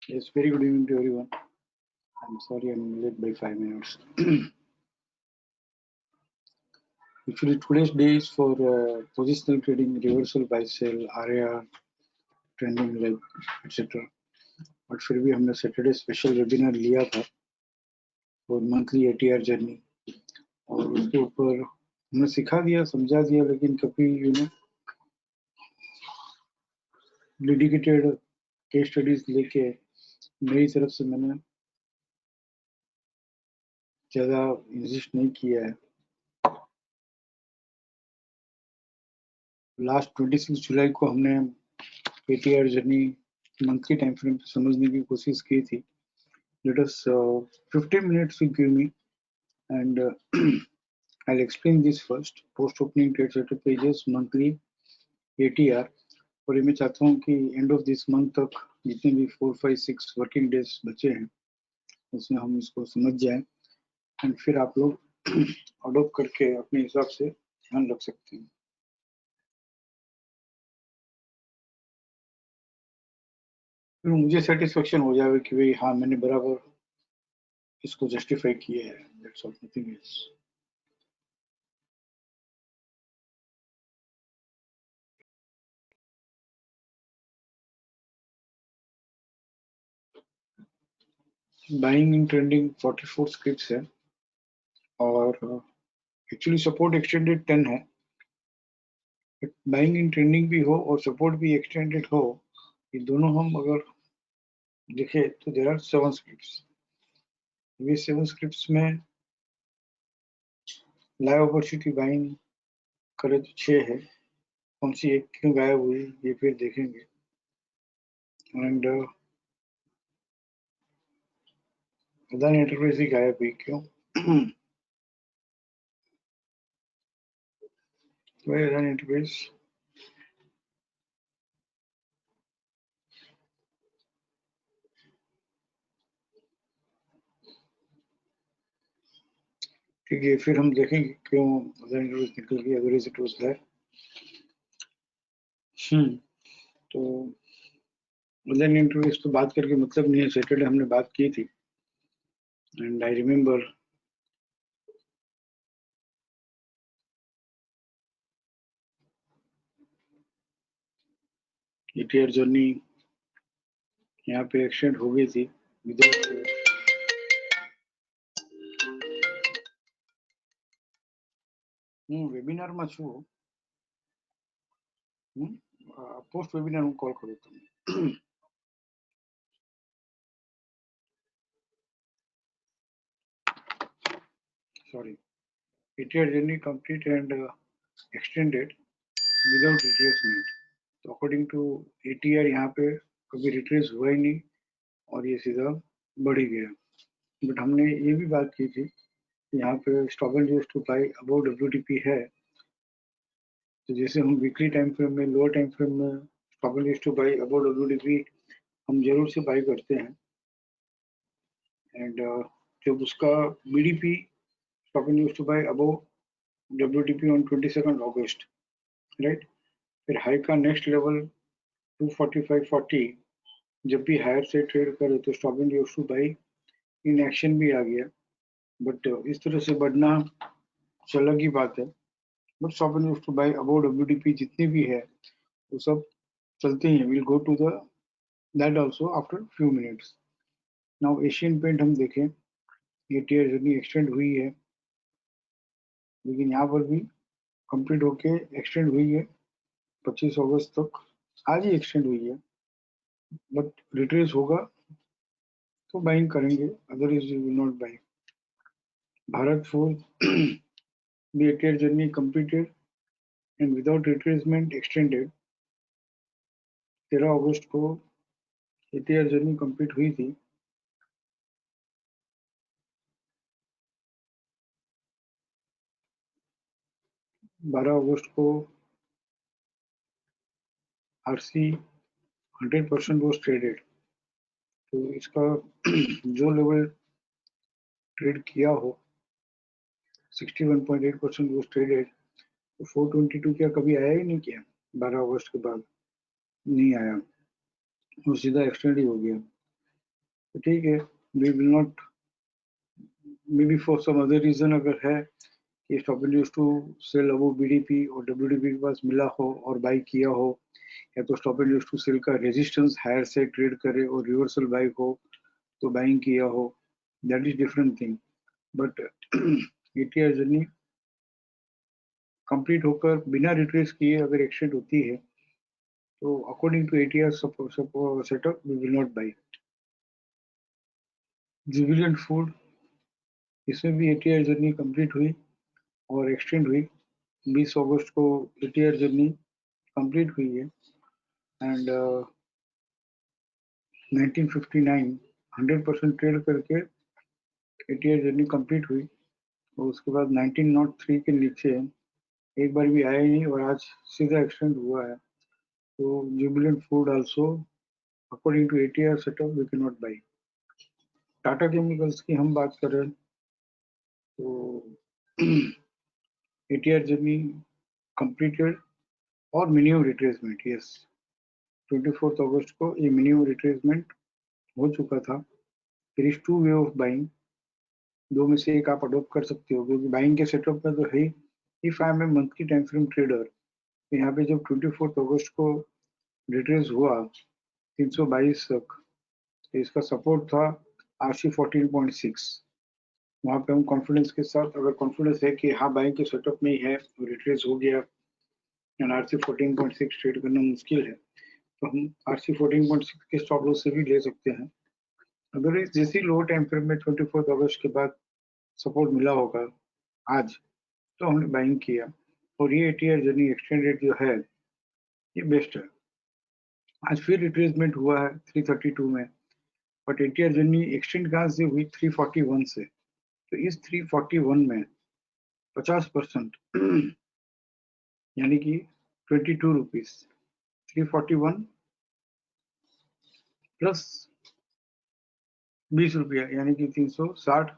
Yes, very good evening to everyone. I'm sorry I'm late by 5 minutes. Actually, today's day is for positional trading, reversal buy sell, RAR, trending like etc. But फिर भी हमने Saturday special webinar लिया था और monthly ATR journey और उसके ऊपर हमने सिखा दिया समझा दिया लेकिन कभी डेडिकेटेड केस स्टडीज लेके मेरी तरफ से मैंने ज़्यादा इंसिस्ट नहीं किया है. लास्ट 26 जुलाई को हमने ATR journey monthly time frame पे समझने की कोशिश की थी. Let us 15 minutes will give me and I'll explain this first. Post opening trade setup pages monthly ATR और ये मैं चाहता हूँ कि एंड ऑफ दिस मंथ तक जितने भी 4, 5, 6 वर्किंग डेज बचे हैं उसमें हम इसको समझ जाएं एंड फिर आप लोग अडोप्ट करके अपने हिसाब से ध्यान रख सकते हैं. फिर मुझे सेटिस्फेक्शन हो जाएगा कि भाई हाँ मैंने बराबर इसको जस्टिफाई किया है. That's all, nothing else. Buying in trending 44 scripts है और एक्चुअली सपोर्ट एक्सटेंडेड 10 है. बाइंग इन ट्रेंडिंग भी हो और सपोर्ट भी एक्सटेंडेड हो, ये दोनों हम अगर देखें तो देर आर 7 स्क्रिप्ट्स. ये 7 स्क्रिप्ट्स में लाइव अपॉर्चुनिटी बाइंग करे तो 6 है. कौन सी एक क्यों गायब हुई ये फिर देखेंगे. एंड अदानी एंटरप्राइज ही गायब हुई क्यों? वही अदानी एंटरप्राइज ठीक है. फिर हम देखेंगे क्यों अदानी एंटरप्राइज निकल गई. अगर इट वाज दैट तो अदानी एंटरप्राइज तो बात करके मतलब नहीं है. सैटरडे हमने बात की थी and I remember ATR journey यहाँ पे एक्सटेंड हो गई थी विदाउट વેબિનારમાં છું. પોસ્ટ વેબિનાર હું કોલ કરું તમને. Sorry. ATR journey complete and extended without retracement. तो अकॉर्डिंग टू ATR यहाँ पे कभी रिट्रेस हुआ ही नहीं और ये सीधा बढ़ ही गया. बट हमने ये भी बात की थी कि यहाँ पे stop and use to buy about WTP है. तो जैसे हम वीकली टाइम फ्रेम में लोअर टाइम फ्रेम में stop and use to buy about WTP हम जरूर से बाई करते हैं. एंड जब उसका BDP stop and used to buy above WTP on 22nd August, right? फिर हाई का नेक्स्ट लेवल 245.40 जब भी हायर से ट्रेड करे तो stop and use to buy in action भी आ गया. बट इस तरह से बढ़ना अलग ही बात है. But stop and use to buy about WTP जितनी भी है वो सब चलते ही हैं. Will go to the that also after few minutes. Now Asian paint हम देखें. ये टीयर जर्नी एक्सटेंड हुई है लेकिन यहाँ पर भी कंप्लीट होके एक्सटेंड हुई है 25 अगस्त तक. आज ही एक्सटेंड हुई है बट रिट्रेस होगा तो बाइंग करेंगे, otherwise you will not by. Bharat force भी ATR journey completed and without retracement extended. 13 अगस्त को ATR जर्नी कंप्लीट हुई थी. बारह अगस्त को RC 100% वॉज ट्रेडेड. तो इसका जो लेवल ट्रेड किया हो 61.8% वॉज ट्रेडेड. तो 422 क्या कभी आया ही नहीं किया. 12 अगस्त के बाद नहीं आया वो सीधा एक्सटेंड ही हो गया. तो ठीक है, we will not, may be for some other reason अगर है कि stop and use to sell above BDP और डब्ल्यूडीपी के पास मिला हो और बाई किया हो, या तो stop and use to sell का रेजिस्टेंस हायर से ट्रेड करे और रिवर्सल बाई हो तो बाइंग किया हो, that is different thing. But ATR journey complete होकर बिना रिट्रेस किए अगर एक्सटेंड होती है तो according to ATR setup we will not buy. Jubilant food, इसमें भी एटीआर जर्नी कंप्लीट हुई और एक्सटेंड हुई। 20 अगस्त को एटीआर जर्नी कंप्लीट हुई है एंड 1959 100% ट्रेड करके एटीआर जर्नी कंप्लीट हुई और उसके बाद 1903 के नीचे एक बार भी आया ही नहीं और आज सीधा एक्सटेंड हुआ है। तो Jubilant food also according to ATR setup we can not buy. Tata chemicals की हम बात करें तो एटीआर जर्नी कंप्लीटेड और मिनिमम रिट्रेसमेंट, यस 24 अगस्त को ये मिनिमम रिट्रेसमेंट हो चुका था। There is two way of buying, दो में से एक आप अडोप्ट कर सकते हो क्योंकि बाइंग के सेटअप में तो है। If I am a monthly time frame trader, तो यहाँ पे जब 24 अगस्त को रिट्रेस हुआ 322 तक, तो इसका सपोर्ट था RC 14.6। वहाँ पे हम कॉन्फिडेंस के साथ, अगर कॉन्फिडेंस है कि हाँ बाइंग के सेटअप में ही है और रिट्रेस हो गया एंड RC 14.6 ट्रेड करना मुश्किल है, तो हम RC 14.6 के स्टॉप लॉस से भी ले सकते हैं। अगर इस जैसी लो टाइम फ्रेम में 24 अगस्त के बाद सपोर्ट मिला होगा आज, तो हमने बाइंग किया और ये एटीआर जर्नी एक्सटेंडेड जो है ये बेस्ट है। आज फिर रिट्रेसमेंट हुआ है 332 में, बट एटीआर जर्नी एक्सटेंड कहाँ से हुई 341 से। तो इस 341 में 50% यानी कि 22 रुपीज, 341 प्लस 20 रुपया यानी कि 360,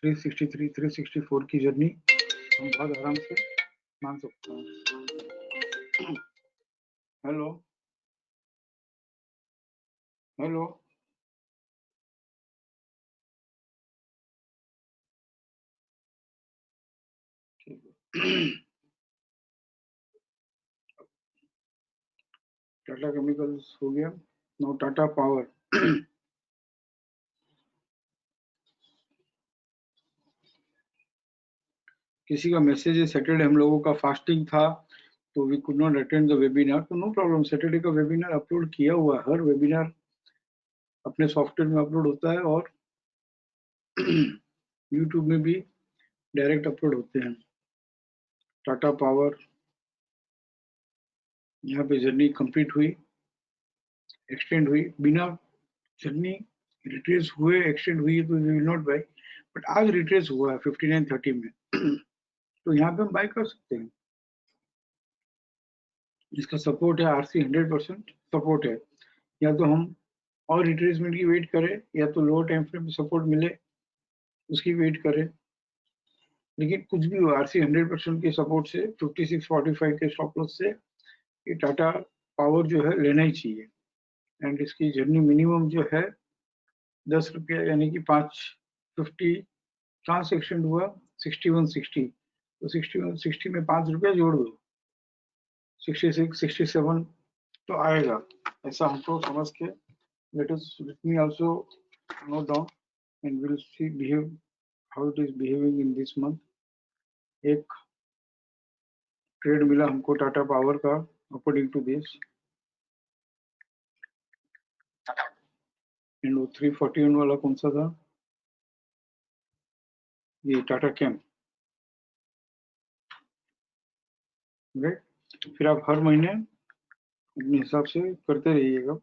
363, 364 की जर्नी हम बहुत आराम से मान सकते हैं। हेलो हेलो, टाटा केमिकल्स हो गया, नाउ टाटा पावर। किसी का मैसेज है सैटरडे हम लोगों का फास्टिंग था तो we could not attend the webinar, तो नो प्रॉब्लम, सैटरडे का वेबिनार अपलोड किया हुआ है। हर वेबिनार अपने सॉफ्टवेयर में अपलोड होता है और यूट्यूब में भी डायरेक्ट अपलोड होते हैं। टाटा पावर, यहाँ पे जर्नी कंप्लीट हुई, एक्सटेंड हुई, बिना जर्नी रिट्रेस हुए एक्सटेंड हुई तो we will not buy, but आज रिट्रेस हुआ है 5930 में तो यहाँ पे हम बाय कर सकते हैं। इसका सपोर्ट है RC 100% सपोर्ट है, या तो हम और रिट्रेसमेंट की वेट करें या तो लो टाइम फ्रेम में सपोर्ट मिले उसकी वेट करें। लेकिन कुछ भी हो, RC 100% के सपोर्ट से 5645 के स्टॉप लॉस से ये टाटा पावर जो है लेना ही चाहिए। एंड इसकी जर्नी मिनिमम जो है 10 रुपया यानी कि 550 कहाँ से एक्सटेंड हुआ 6160, तो 6160 में 5 रुपया जोड़ दो 66 67 तो आएगा, ऐसा हमको समझ के let me also note down and we'll see behave how it is behaving in this month। एक ट्रेड मिला हमको टाटा पावर का अकॉर्डिंग टू दिस, एंड वो 341 वाला कौन सा था, ये टाटा कैम, राइट। फिर आप हर महीने अपने हिसाब से करते रहिएगा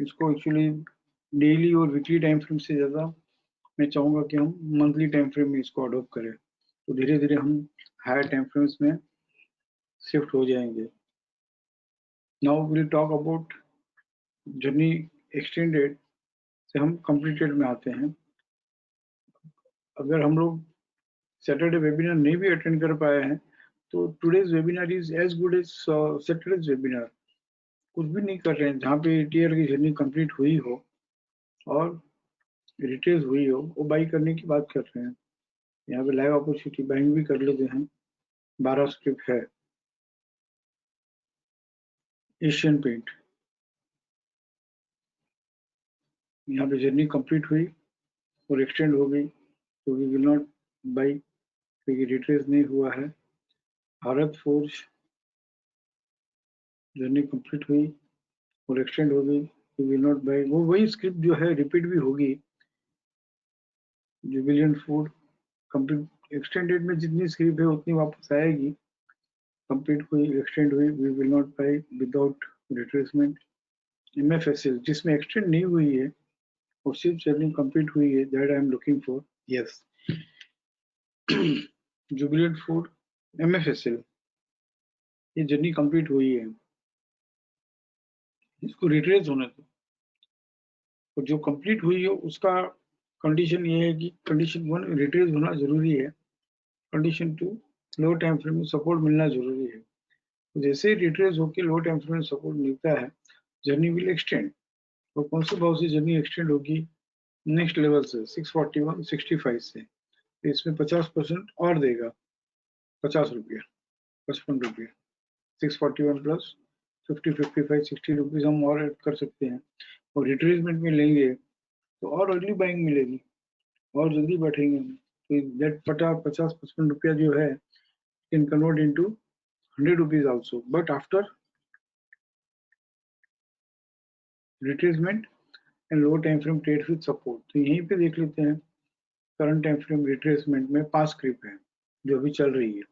इसको। एक्चुअली डेली और वीकली टाइम फ्रेम से ज़्यादा मैं चाहूँगा कि हम मंथली टाइम फ्रेम में इसको अडोप्ट करें, तो धीरे धीरे हम हायर टाइम फ्रेम्स में शिफ्ट हो जाएंगे। Now will talk about journey extended से हम कंप्लीटेड में आते हैं। अगर हम लोग सैटरडे वेबिनार नहीं भी अटेंड कर पाए हैं तो today's webinar is as good as Saturday's webinar. कुछ भी नहीं कर रहे हैं, जहाँ पे एटीआर की जर्नी कंप्लीट हुई हो और रिट्रेस हुई हो वो बाई करने की बात कर रहे हैं। यहाँ पे लाइव अपॉर्चुनिटी बाइंग भी कर लेते हैं। 12 स्क्रिप्ट है। एशियन पेंट, यहाँ पे जर्नी कंप्लीट हुई और एक्सटेंड हो गई, तो वी विल नॉट बाई क्योंकि रिट्रेस नहीं हुआ है। भारत फोर्ज, जर्नी कंप्लीट हुई और एक्सटेंड हो गई, तो विल नॉट बाई। वो वही स्क्रिप्ट जो है रिपीट भी होगी। जुबिलियंट फूड कंप्लीट एक्सटेंडेड में जितनी स्क्रिप्ट है उतनी वापस आएगी। कंप्लीट हुई, एक्सटेंड हुई, we will not buy without retracement. MFSL जिसमें एक्सटेंड नहीं हुई है और सिर्फ जर्नी कंप्लीट हुई है, that I am looking for. Yes, Jubilant food, MFSL, ये जर्नी कंप्लीट हुई है, इसको रिट्रेस होने दो। और जो कंप्लीट हुई है उसका कंडीशन ये है कि कंडीशन 1 रिट्रेस होना जरूरी है, कंडीशन 2 लो टाइम फ्रेम में सपोर्ट मिलना जरूरी है। तो जैसे ही रिट्रेस होकर लो टाइम फ्रेम में सपोर्ट मिलता है, जर्नी विल एक्सटेंड। और कौन से भाव से जर्नी एक्सटेंड होगी? नेक्स्ट लेवल से 641.65 से। तो इसमें 50% और देगा, 50 रुपया, 55 रुपया। 641 प्लस 50, 55, 60 रुपीज हम और ऐड कर सकते हैं। और रिट्रेसमेंट में लेंगे तो और अर्ली बाइंग मिलेगी और जल्दी बैठेंगे हम। तो दैट 50, 55 रुपया जो है can convert into 100 rupees also, but after retracement and low time frame trade with support. तो यहीं पे देख लेते हैं, करंट टाइम फ्रेम रिट्रेसमेंट में 5 स्क्रिप्ट है जो अभी चल रही है।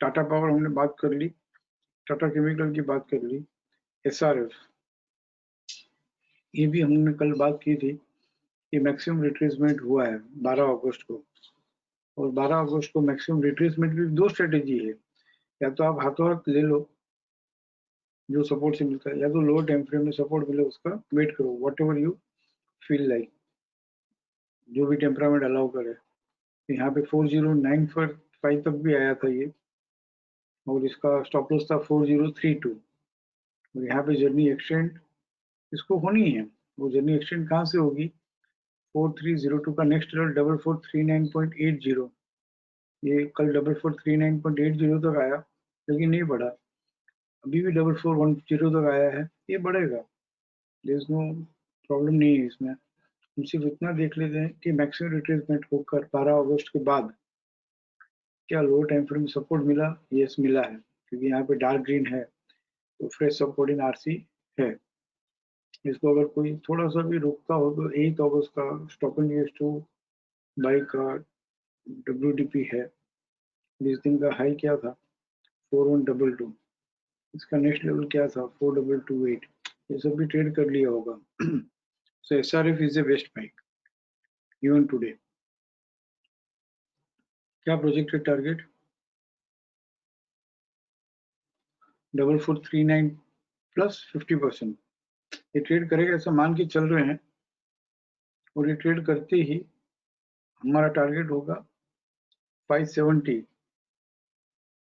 टाटा पावर हमने बात कर ली, टाटा केमिकल की बात कर ली, SRF, ये भी हमने कल बात की थी कि मैक्सिमम रिट्रेसमेंट हुआ है 12 अगस्त को। और 12 अगस्त को मैक्सिमम रिट्रेसमेंट की 2 स्ट्रेटेजी है, या तो आप हाथों हाथ ले लो जो सपोर्ट से मिलता है, या तो लोअर टाइम फ्रेम में सपोर्ट मिले उसका वेट करो, what ever you feel like, जो भी टेम्परामेंट अलाउ करे। तो यहाँ पे 4095 तक भी आया था ये, और इसका स्टॉप लॉस था 4032। और यहाँ पे जर्नी एक्सटेंड इसको होनी है। वो जर्नी एक्सटेंड कहाँ से होगी? 4302 का नेक्स्ट लेवल 4439.80। ये कल 4439.80 तक आया लेकिन नहीं बढ़ा, अभी भी 4410 तक आया है, ये बढ़ेगा, देयर इज नो प्रॉब्लम नहीं है इसमें। हम सिर्फ इतना देख लेते हैं कि मैक्सिमम रिट्रेसमेंट होकर 12 अगस्त के बाद क्या लो टाइम फ्रेम सपोर्ट मिला? यस मिला है, क्योंकि यहाँ पे डार्क ग्रीन है तो फ्रेश सपोर्ट इन RC है। इसको अगर कोई थोड़ा सा भी रोकता हो तो 8 अगस्त का स्टॉप एंड टू बाई का WDP है। 20 दिन का हाई क्या था? 4122। इसका नेक्स्ट लेवल क्या था? 4228। ये सब भी ट्रेड कर लिया होगा। सो SRF is a best bike even today. क्या प्रोजेक्टेड टारगेट? 4439 प्लस 50%। ये ट्रेड करेगा ऐसा मान के चल रहे हैं, और ये ट्रेड करते ही हमारा टारगेट होगा 570,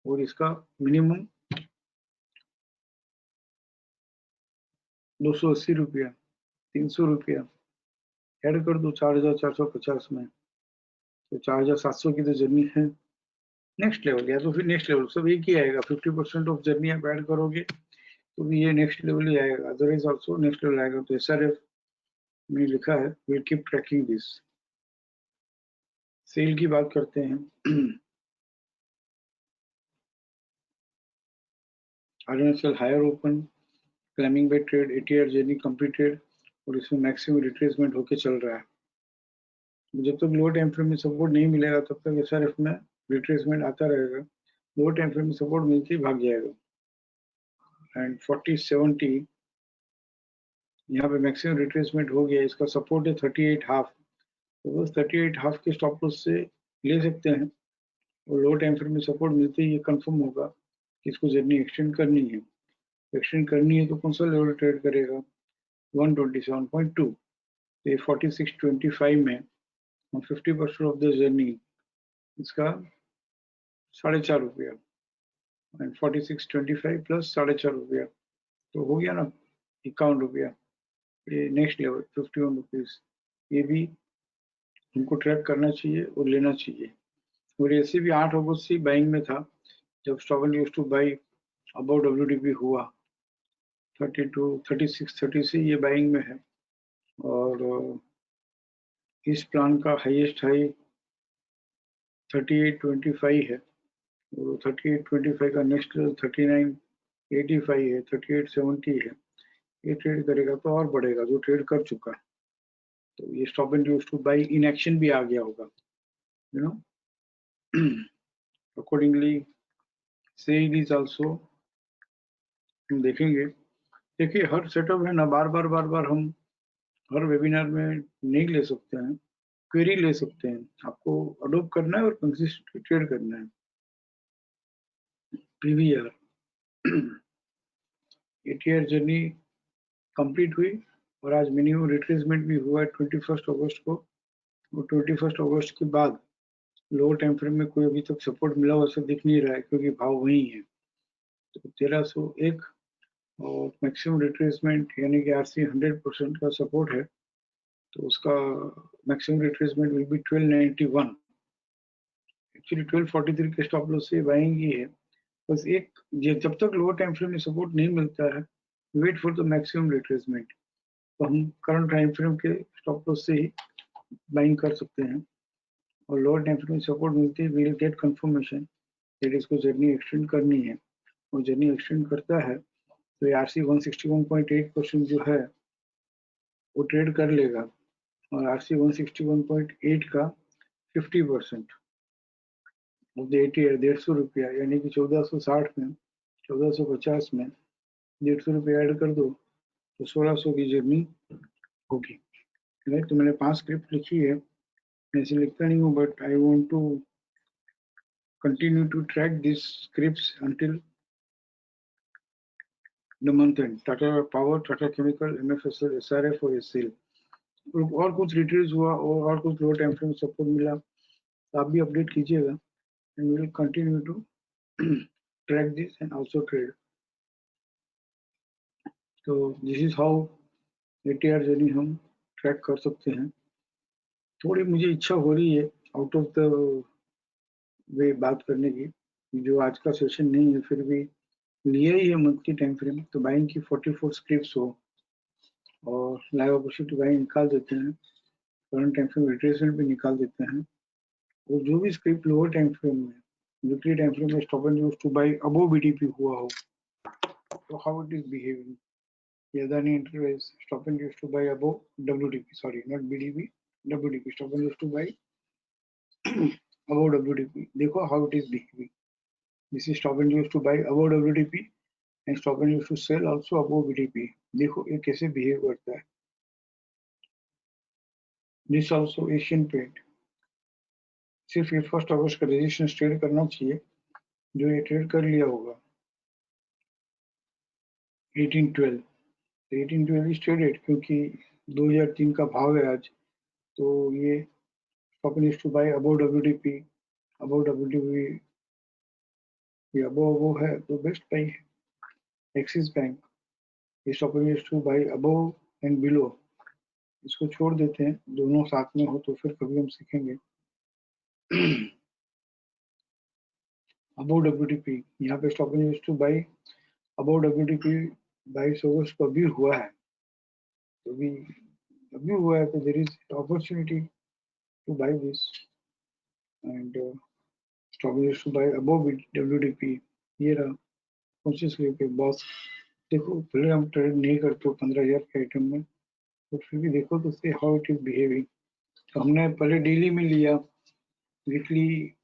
और इसका मिनिमम 280 रुपया, 300 रुपया ऐड कर दो 4450 में, तो 4700 की तो जर्नी है। नेक्स्ट लेवल या तो फिर नेक्स्ट लेवल सब एक ही आएगा। 50% ऑफ जर्नी आप ऐड करोगे तो भी ये नेक्स्ट लेवल ही आएगा, अदरवाइज ऑल्सो नेक्स्ट लेवल आएगा। तो SRF में लिखा है will keep tracking this. Sell की बात करते हैं। RNSL higher open, climbing buy trade, 80 hour journey completed, और इसमें मैक्सिमम रिट्रेसमेंट होके चल रहा है। जब तक लोअर टाइम फ्रेम में सपोर्ट नहीं मिलेगा तब तक SRF में रिट्रेसमेंट आता रहेगा। लोअर टाइम फ्रेम में सपोर्ट मिलते ही भाग जाएगा। एंड 4070 यहाँ पे मैक्सिमम रिट्रेसमेंट हो गया, इसका सपोर्ट है 38 हाफ। तो बस 38 हाफ के स्टॉप लॉस से ले सकते हैं, और लो टाइम फ्रेम में सपोर्ट मिलते ही ये कंफर्म होगा कि इसको जर्नी एक्सटेंड करनी है। एक्सटेंड करनी है तो कौन सा लेवल ट्रेड करेगा? 127.2। तो ये 4625 में 50% ऑफ द जर्नी, इसका 4.5 रुपया, एंड 4625 प्लस 4.5 रुपया, तो हो गया ना 51 रुपया। ये नेक्स्ट लेवल 51 रुपीज। ये भी हमको ट्रैक करना चाहिए और लेना चाहिए। और ऐसे भी 8 अगस्त से बाइंग में था जब stock and use to buy about WDP हुआ 32, 36, 30 से ये बाइंग में है। और इस प्लान का हाईएस्ट हाई 38.25 है और 38.25 का नेक्स्ट 39.85 है, 38.70 है। ये ट्रेड करेगा तो और बढ़ेगा, जो ट्रेड कर चुका। तो ये stop and use to buy in action भी आ गया होगा, you know. Accordingly sell is also हम देखेंगे। देखिए हर सेटअप है ना, बार बार हम हर वेबिनार में नहीं ले सकते हैं, क्वेरी ले सकते हैं। आपको अडोप्ट करना है और कंसिस्टेंटली ट्रेड करना है। पीवीआर एटीआर जर्नी कंप्लीट हुई और आज मिनिमम रिट्रेसमेंट भी हुआ है 21 अगस्त को। और 21 अगस्त के बाद लोअर टाइम फ्रेम में कोई अभी तक सपोर्ट मिला हुआ ऐसा दिख नहीं रहा है, क्योंकि भाव वही है। तो 1301 और मैक्सिमम रिट्रेसमेंट यानी कि आरसी 100% का सपोर्ट है, तो उसका maximum retracement will be 1291। Actually 1243 के स्टॉप लॉस से बाइंग ही है। बस एक जब तक लोअर टाइम फ्रेम में सपोर्ट नहीं मिलता है, wait for the maximum retracement. तो हम करंट टाइम फ्रेम के स्टॉप लॉस से ही बाइंग कर सकते हैं। और लोअर टाइम फ्रेम में सपोर्ट मिलती है, we will get confirmation that इसको जर्नी एक्सटेंड करनी है। और जर्नी एक्सटेंड करता है तो आरसी 161.8% जो है वो ट्रेड कर लेगा। और आरसी 161.8 का 50% ऑफ द 80 है 150 रुपया, यानी कि 1460 में 1450 में 150 रुपया ऐड कर दो तो 1600 की जर्नी होगी। राइट, तो मैंने 5 स्क्रिप्ट लिखी है, मैं ऐसे लिखता नहीं हूँ, but I want to continue to track this scripts until the month end. Tata Power, Tata Chemical, MFSL, SRF और एसएल। और कुछ रिट्रेस हुआ और कुछ लो टाइम फ्रेम सपोर्ट मिला तो आप भी अपडेट कीजिएगा, and we will continue to track this and also trade. तो this is how ATR journey हम ट्रैक कर सकते हैं। थोड़ी मुझे इच्छा हो रही है आउट ऑफ द वे बात करने की, जो आज का सेशन नहीं है फिर भी लिया ही है मंथली टाइम फ्रेम, तो बाइंग की 44 स्क्रिप्ट्स हो और लाइव अपॉर्चुनिटी बाइंग निकाल देते हैं, करंट टाइम फ्रेम रिट्रेसमेंट भी निकाल देते हैं। और जो भी स्क्रिप्ट लोअर टाइम फ्रेम में, वीकली टाइम फ्रेम में stop and use to by above BDP हुआ हो, तो how it is behaving. Adani Enterprise stop and used to buy above WDP, sorry, not BDP, WDP, stop and used to buy above WDP. देखो how it is behaving. This is stop and used to buy above WDP and stop and used to sell also above BDP. देखो ये कैसे behave करता है. This also Asian Paint. सिर्फ ये 1 अगस्त का resistance trade करना चाहिए, जो ये ट्रेड कर लिया होगा 1812। 1812 इज ट्रेडेड क्योंकि 2003 का भाव है आज, तो ये stop and used to buy above WDP, above WDP या वो है तो बेस्ट बाई है। एक्सिस बैंक इस opportunity to buy above and below, इसको छोड़ देते हैं, दोनों साथ में हो तो फिर कभी हम सीखेंगे। अबव डब्ल्यूटीपी, यहाँ पे stop to buy above WTP 22 अगस्त को अभी हुआ है, तो अभी हुआ है, तो there is opportunity to buy this and stop to buy above WTP. ये रहा 25 रुपये बॉस। देखो पहले हम ट्रेड नहीं करते 15,000 के आइटम में, तो फिर भी देखो तो से हाउ इट इज बिहेविंग। तो हमने पहले डेली में लिया, वीकली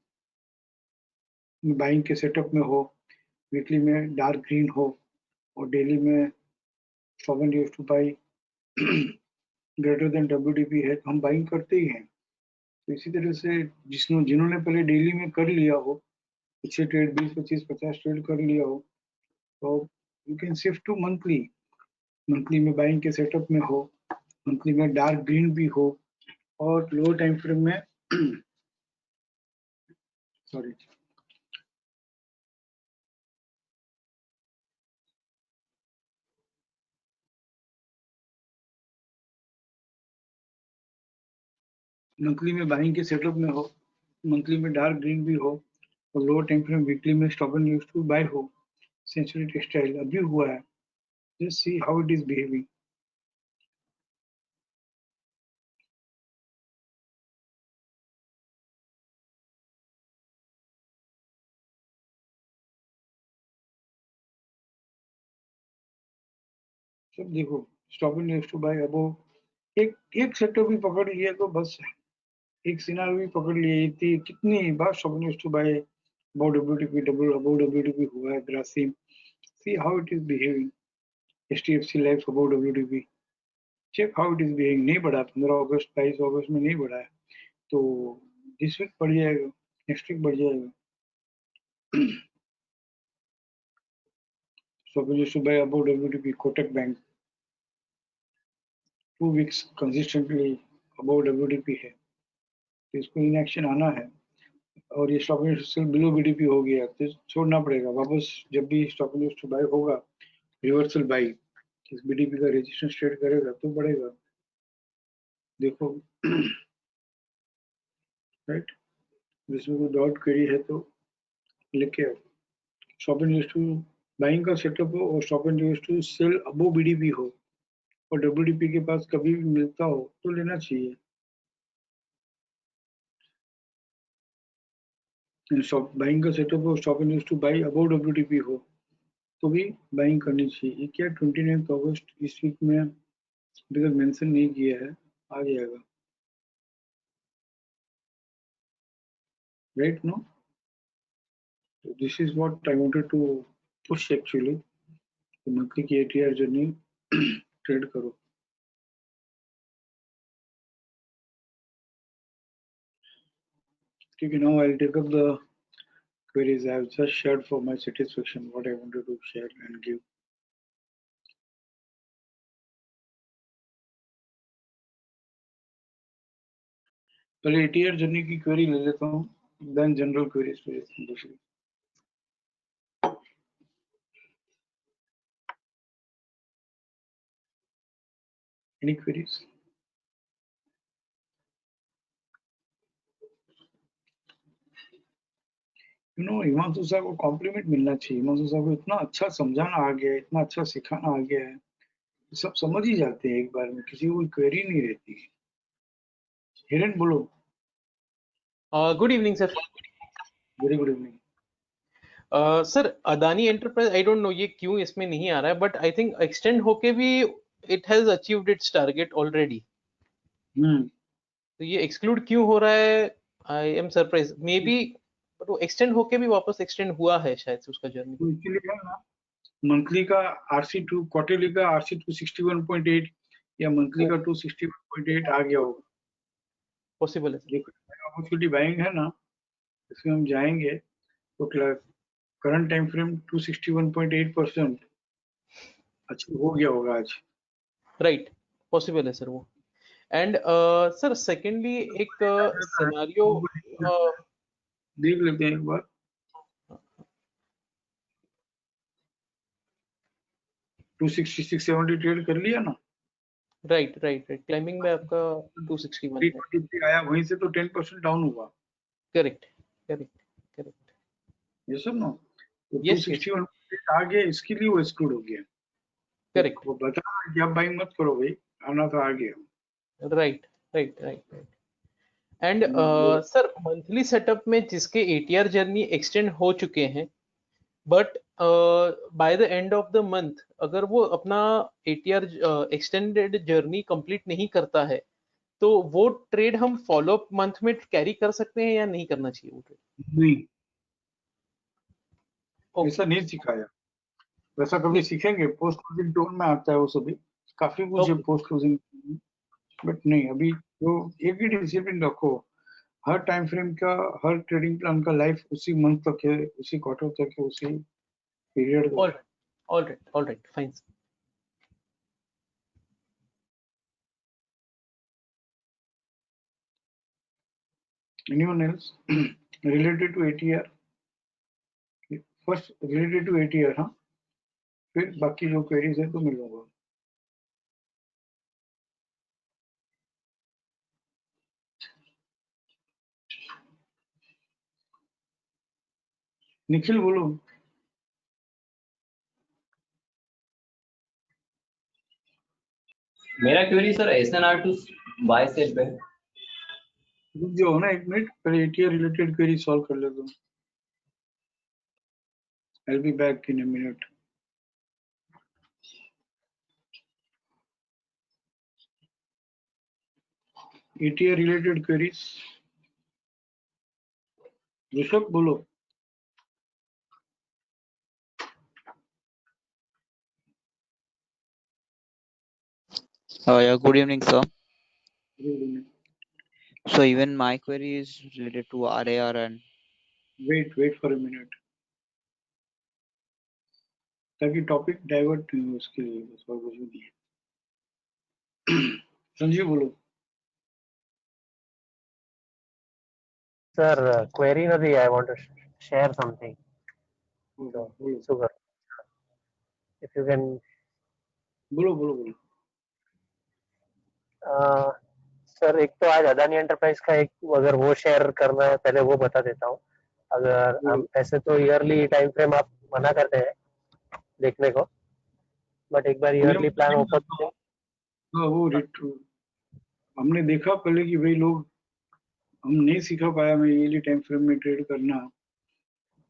बाइंग के सेटअप में हो, वीकली में डार्क ग्रीन हो और डेली में stop and use to buy greater than WDP है, तो हम बाइंग करते ही हैं। तो इसी तरह से जिन्होंने पहले डेली में कर लिया हो, अच्छे ट्रेड 20, 25, 50 ट्रेड कर लिया हो, तो you can shift to monthly. Monthly में बाइंग के सेटअप में हो, मंथली में डार्क ग्रीन भी हो और लो टाइम फ्रेम में सॉरी मंथली में बाइंग के सेटअप में हो, मंथली में डार्क ग्रीन भी हो और लोअर टाइम फ्रेम वीकली में stop and use to buy हो, सेंचुरी टेक्सटाइल अभी हुआ है, just see how it is behaving. सब देखो, stop and use to bye अबो, एक सेक्टर भी पकड़ लिया तो बस, एक सिनारी भी पकड़ लिए थी, कितनी बार stop and use to buy about WTP, double about WTP हुआ है, Grasim, see how it is behaving, HDFC Life about WTP, check how it is behaving, नहीं बढ़ा, 15 अगस्त 22 अगस्त में नहीं बढ़ा है, तो दिस वीक बढ़ जाएगा, नेक्स्ट वीक बढ़ जाएगा। Stop and use to buy about WTP, Kotak bank 2 weeks consistently about WTP है, तो इसको इनएक्शन आना है, और ये stop and still below BDP हो गया तो छोड़ना पड़ेगा वापस, जब भी स्टॉप एंड टू बाय होगा रिवर्सल बाई, इस बीडीपी का रेजिस्टेंस ट्रेड करेगा तो बढ़ेगा, देखो। राइट, जिसमें कोई डाउट क्वेरी है तो लेके आओ। स्टॉप एंड टू बाइंग का सेटअप हो और stop and to sell above BDP हो और डब्ल्यूडीपी के पास कभी भी मिलता हो तो लेना चाहिए। बाइंग का सेटअप हो, stop and to buy above डब्ल्यूडीपी हो तो भी बाइंग करनी चाहिए। ये क्या 29 अगस्त इस वीक में अभी तक मेंशन नहीं किया है, आ जाएगा, right no. So this is what I wanted to push actually, तो मंथली की एटीआर जर्नी ट्रेड करो। ठीक है, now I'll take up the queries I have just shared for my satisfaction, what I wanted to share and give। पहले ATR journey की query ले लेता हूँ, देन जनरल क्वेरीज पे दूसरी। Any queries? You know, Himanshu साहब को कॉम्प्लीमेंट मिलना चाहिए, हिमांशु साहब को इतना अच्छा समझाना आ गया है, इतना अच्छा सिखाना आ गया है, सब समझ ही जाते हैं एक बार में, किसी को कोई क्वेरी नहीं रहती। हिरेन बोलो। Good evening sir. Very good evening. Sir Adani enterprise, I don't know ये क्यों इसमें नहीं आ रहा है, बट आई थिंक एक्सटेंड होके भी it has achieved it's target already, तो ये एक्सक्लूड क्यों हो रहा है? I am surprise may be, but वो एक्सटेंड होके भी वापस एक्सटेंड हुआ है शायद से उसका जर्नी। तो इसीलिए ना, मंथली का RC2, क्वार्टरली का RC2 61.8 या मंथली का 261.8 आ गया होगा। पॉसिबल है सर। देखो अपॉर्चुनिटी बाइंग है ना, इसमें हम जाएंगे तो करंट टाइम फ्रेम 261.8% अच्छा हो गया होगा आज। राइट, पॉसिबल है सर वो। एंड सर सेकेंडली एक सिनेरियो देख लेते हैं एक बार, 266.70 ट्रेड कर लिया ना। राइट राइट राइट, क्लाइंबिंग में आपका 261 है। 323 आया, वहीं से तो 10% डाउन हुआ। Correct correct correct. ये सब ना, तो यस यस 261 आ गया, इसके लिए वो एक्सक्लूड हो गया। करेक्ट। वो बता रहा है कि आप बाइंग मत करो भाई, आना तो आ गया। Right right right right. And sir monthly setup में जिसके एटीआर जर्नी एक्सटेंड हो चुके हैं, but by the end of the month अगर वो अपना एटीआर एक्सटेंडेड जर्नी कंप्लीट नहीं करता है, तो वो ट्रेड हम फॉलो अप मंथ में कैरी कर सकते हैं या नहीं करना चाहिए वो ट्रेड? नहीं, ऐसा ओके नहीं सिखाया, वैसा कभी ठीक। सीखेंगे, पोस्ट क्लोजिंग टोन में आता है वो सभी, काफी कुछ है ओके पोस्ट क्लोजिंग, बट नहीं अभी तो एक ही डिसिप्लिन रखो, हर टाइम फ्रेम का, हर ट्रेडिंग प्लान का लाइफ उसी मंथ तक है, उसी क्वार्टर तक है, उसी पीरियड तक ऑल है। Right all right fine. Anyone else related to ATR? First related to ATR, हाँ, फिर बाकी जो क्वेरीज है तो मिलूंगा। निखिल बोलो। मेरा query sir SNR to buy sell पे। रुक जाओ ना एक मिनट, पहले एटीआर रिलेटेड क्वेरी सॉल्व कर लेता हूँ। I'll be back in a minute. ETR related queries. Rishabh बोलो। Yeah, good evening, sir. Good evening. So even my query is related to RAR and Wait for a minute. ताकि topic divert नहीं हो उसके लिए बस और कुछ नहीं है। संजीव बोलो। Sir, query maybe I want to share something. So, बोलो Sugar, if you can. बोलो। सर एक तो आज अदानी एंटरप्राइज का एक अगर वो शेयर करना है पहले वो बता देता हूँ। अगर हम ऐसे तो ईयरली टाइम फ्रेम आप मना करते हैं देखने को, बट एक बार ईयरली प्लान ओपन वो हमने देखा पहले कि वही लोग हम नहीं सिखा पाया मैं ईयरली टाइम फ्रेम में ट्रेड करना।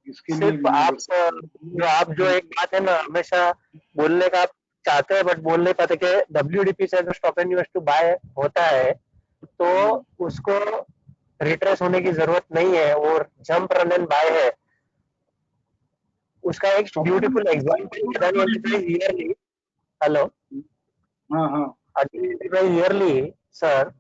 इसके लिए सिर्फ आप जो एक बात है ना हमेशा बोलने का आप चाहते हैं बट बोल नहीं पाते कि WDP से अगर stop and US to buy होता है तो उसको रिट्रेस होने की जरूरत नहीं है और जंप रन एंड बाय है। उसका एक beautiful example early hello early sir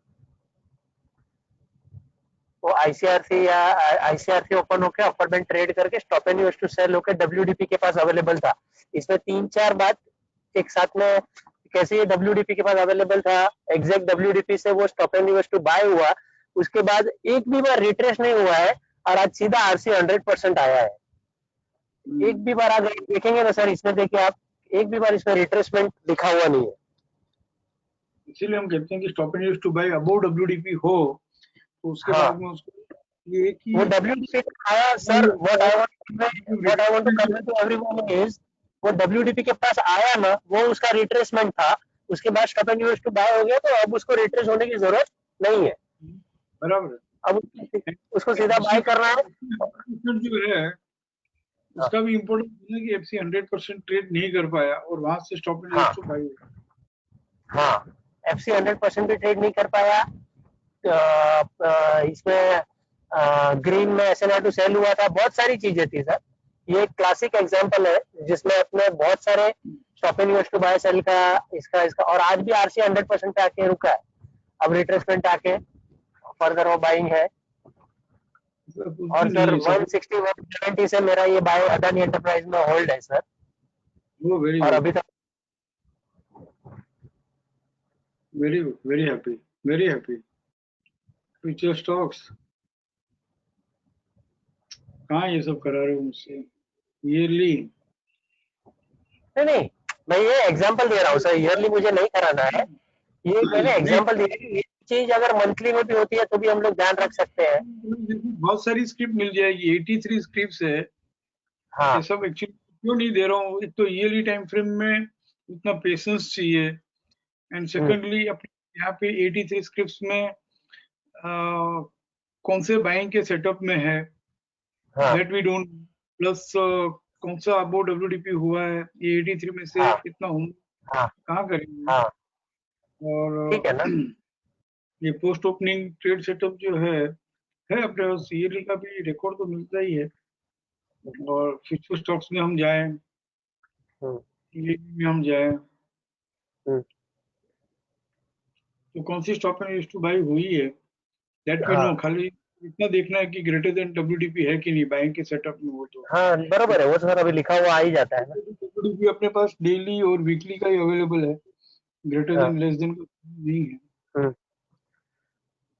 वो आईसीआरसी या आईसीआरसी ओपन होकर अपर बैंड ट्रेड करके stop and US to sell होकर WDP के पास अवेलेबल था। इसमें 3-4 बात एक साथ में कैसे ये WDP के पास अवेलेबल था, एग्जैक्ट WDP से वो stop and US to buy हुआ, उसके बाद एक भी बार रिट्रेस नहीं हुआ है और आज सीधा आरसी 100% आया है। एक भी बार अगर देखेंगे ना सर इसमें देखिए आप एक भी बार इसमें रिट्रेसमेंट लिखा हुआ नहीं है। इसीलिए हम कहते हैं कि stop and use to buy above WDP हो तो उसके बाद में उसको ये कि वो WDP आया sir what I want to convey to everyone is वो WDP के पास आया ना वो उसका रिट्रेसमेंट था, उसके बाद stop and use to buy हो गया तो अब उसको रिट्रेस होने की जरूरत नहीं है। बराबर। अब उसको सीधा बाय करना है। जो है उसका भी इम्पोर्टेंट है कि एफसी 100% ट्रेड नहीं कर पाया और वहां से stop and use to buy हुआ। हाँ एफसी 100% भी ट्रेड नहीं कर पाया। इसमें ग्रीन में SNR टू सेल हुआ था, बहुत सारी चीजें थी सर। ये एक क्लासिक एग्जांपल है जिसमें अपने बहुत सारे stop and use to buy sell का इसका और आज भी आरसी 100% पे आके रुका है। अब रिट्रेसमेंट आके फर्दर वो बाइंग है और सर 160-170 से मेरा ये बाय अदानी एंटरप्राइज में होल्ड है सर। वो वेरी और अभी तक very good, very happy. Future stocks कहाँ ये सब करा रहे हो मुझसे ईयरली? नहीं मैं ये एग्जांपल दे रहा हूँ सर, ईयरली मुझे नहीं कराना है। ये मैंने एग्जांपल दिया कि ये चीज अगर मंथली में भी होती है तो भी हम लोग ध्यान रख सकते हैं। बहुत सारी स्क्रिप्ट मिल जाएगी, 83 स्क्रिप्ट है। हाँ ये सब एक्चुअली क्यों नहीं दे रहा हूँ, एक तो ईयरली टाइम फ्रेम में उतना पेशेंस चाहिए एंड सेकेंडली अपने यहाँ पे 83 स्क्रिप्ट में कौन से बाइंग के सेटअप में है दैट वी डोंट, प्लस कौन सा अबो WDP हुआ है ये 83 में से कितना होगा कहाँ करेंगे। और ठीक है ना। ये पोस्ट ओपनिंग ट्रेड सेटअप जो है अपने पास ईयरली का भी रिकॉर्ड तो मिलता ही है। और फ्यूचर स्टॉक्स में हम जाए में हम जाए तो कौन सी स्टॉक में यूज टू बाई हुई है दैट वी नो। खाली इतना देखना है कि ग्रेटर देन WDP है कि नहीं बाइंग के सेटअप में हो तो हाँ बराबर है वो सर अभी लिखा हुआ आ ही जाता है ना। WDP अपने पास डेली और वीकली का ही अवेलेबल है, ग्रेटर देन लेस देन नहीं है।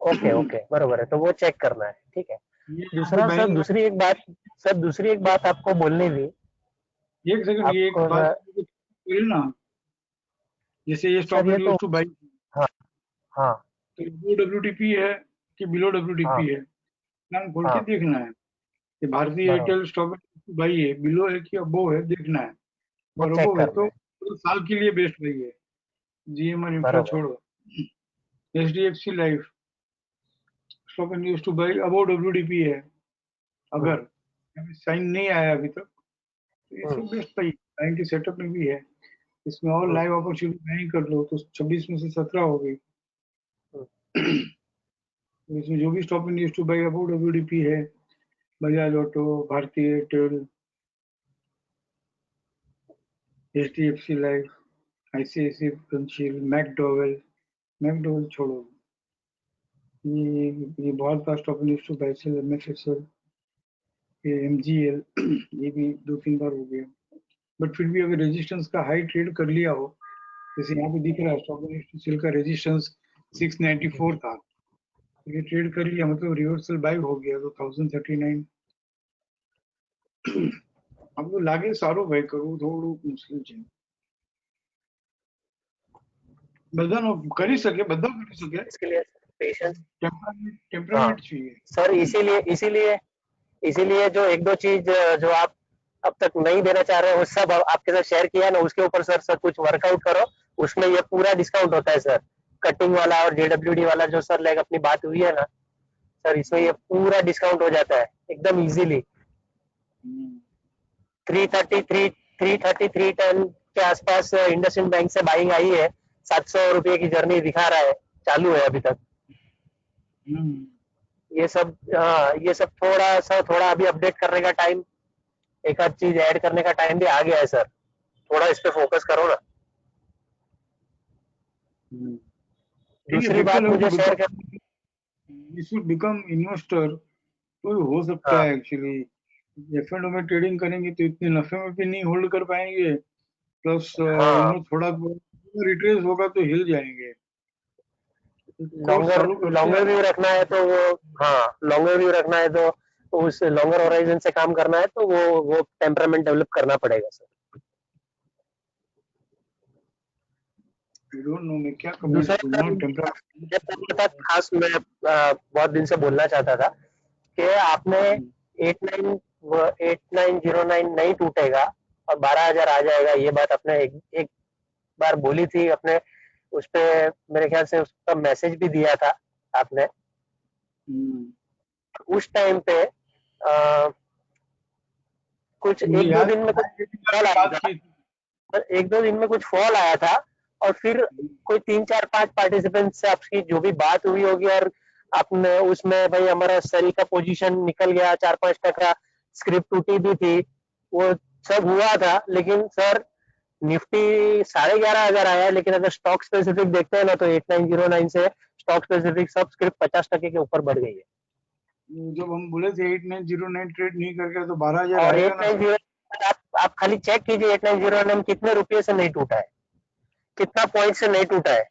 ओके बराबर है तो वो चेक करना है। ठीक है। दूसरा सर दूसरी एक बात आपको बोलनी थी। एक सेकंड ये एक बात ना, जैसे ये स्टॉक में यूज टू बाई तो WDP है कि बिलो WDP है, नाम खोल के देखना है कि भारतीय एयरटेल स्टॉक भाई है, बिलो है कि अबो है देखना है, वो और चेक अबो है करना तो है। साल के लिए बेस्ट भाई है। जीएमआर इंफ्रा बरोबर। छोड़ो, HDFC Life stock and news to buy above WDP है, हम्म, अगर साइन नहीं आया अभी तक तो ये हम्म, सब बेस्ट भाई, बैंक के सेटअप में भी है। इसमें और हम्म, लाइव अपॉर्चुनिटी नहीं कर लो तो 26 में से 17 हो गई। हम्म, तो इसमें जो भी stock and news to buy above WDP है, Bajaj auto, Bharatiya Airtel, HDFC Life, ICIC Prudential, McDowell, McDowell छोड़ो, ये बहुत fast stock and news to buy sell, MFSL, ये एमजीएल, ये भी 2-3 बार हो गया। बट फिर भी अगर रेजिस्टेंस का हाई ट्रेड कर लिया हो, जैसे यहाँ पे दिख रहा है स्टॉक एक्सचेंज सेल का रेजिस्टेंस 694 था, तो ये ट्रेड कर लिया मतलब रिवर्सल बाय हो गया तो 1039। अब तो लागे सारो भाई करવું થોડું મુશ્કેલ છે, બધાનો કરી શકે, બધા કરી શકે, इसके लिए पेशेंस। हाँ टेम्परामेंट चाहिए। सर, इसीलिए इसीलिए इसीलिए जो एक दो चीज जो आप अब तक नहीं देना चाह रहे हो, वो सब आपके साथ शेयर किया ना, उसके ऊपर सर कुछ वर्कआउट करो। उसमें ये पूरा डिस्काउंट होता है सर, कटिंग वाला और जेडब्ल्यूडी वाला जो सर लाइक अपनी बात हुई है ना सर, इसमें ये पूरा डिस्काउंट हो जाता है एकदम इजीली। 333 के आसपास इंडसइंड बैंक से बाइंग आई है, 700 रुपये की जर्नी दिखा रहा है, चालू है अभी तक। ये सब ये सब थोड़ा अभी अपडेट करने का टाइम, एक आध चीज ऐड करने का टाइम भी आ गया है सर, थोड़ा इस पे फोकस करो ना। ठीक है, दूसरी बात पीपल हैव मुझे टू शेयर कर, become, we should become investor, तो हो सकता हाँ है एक्चुअली। एफ एंड में ट्रेडिंग करेंगे तो इतने नफे में भी नहीं होल्ड कर पाएंगे, प्लस हाँ, थोड़ा रिट्रेस होगा तो हिल जाएंगे। कोर्स लॉन्गर चालू करते हैं। लॉन्गर व्यू रखना है तो वो, हाँ लॉन्गर व्यू रखना है तो उस लॉन्गर होराइजन से काम करना है तो वो टेम्परामेंट डेवलप करना पड़ेगा सर। आई डोंट नो मैं क्या कमेंट दूसरा दूंगा टेम्परा। ये पूछना था, खास मैं बहुत दिन से बोलना चाहता था कि आपने 8909 नहीं टूटेगा और 12,000 आ जाएगा, ये बात आपने एक बार बोली थी अपने उस पे, मेरे ख्याल से उसका मैसेज भी दिया था आपने उस टाइम पे। कुछ मुझे एक दो याद दिन में कुछ फॉल आया बात था, की थी। एक दो दिन में कुछ फॉल आया था, और फिर कोई 3 4 5 पार्टिसिपेंट से आपकी जो भी बात हुई होगी, और आपने उसमें भाई हमारा सरी का पोजीशन निकल गया, 4-5 टका स्क्रिप्ट टूटी भी थी, वो सब हुआ था। लेकिन सर निफ्टी 11,500 आया है, लेकिन अगर स्टॉक स्पेसिफिक देखते हैं ना तो 8909 से स्टॉक स्पेसिफिक सब स्क्रिप्ट 50 टके के ऊपर बढ़ गई है। जब हम बोले थे 8909 ट्रेड नहीं करके तो 12,000 और आएगा ना सर। 890, आप खाली चेक कीजिए 8909 कितने रुपये से नहीं टूटा है, कितना पॉइंट से नहीं टूटा है।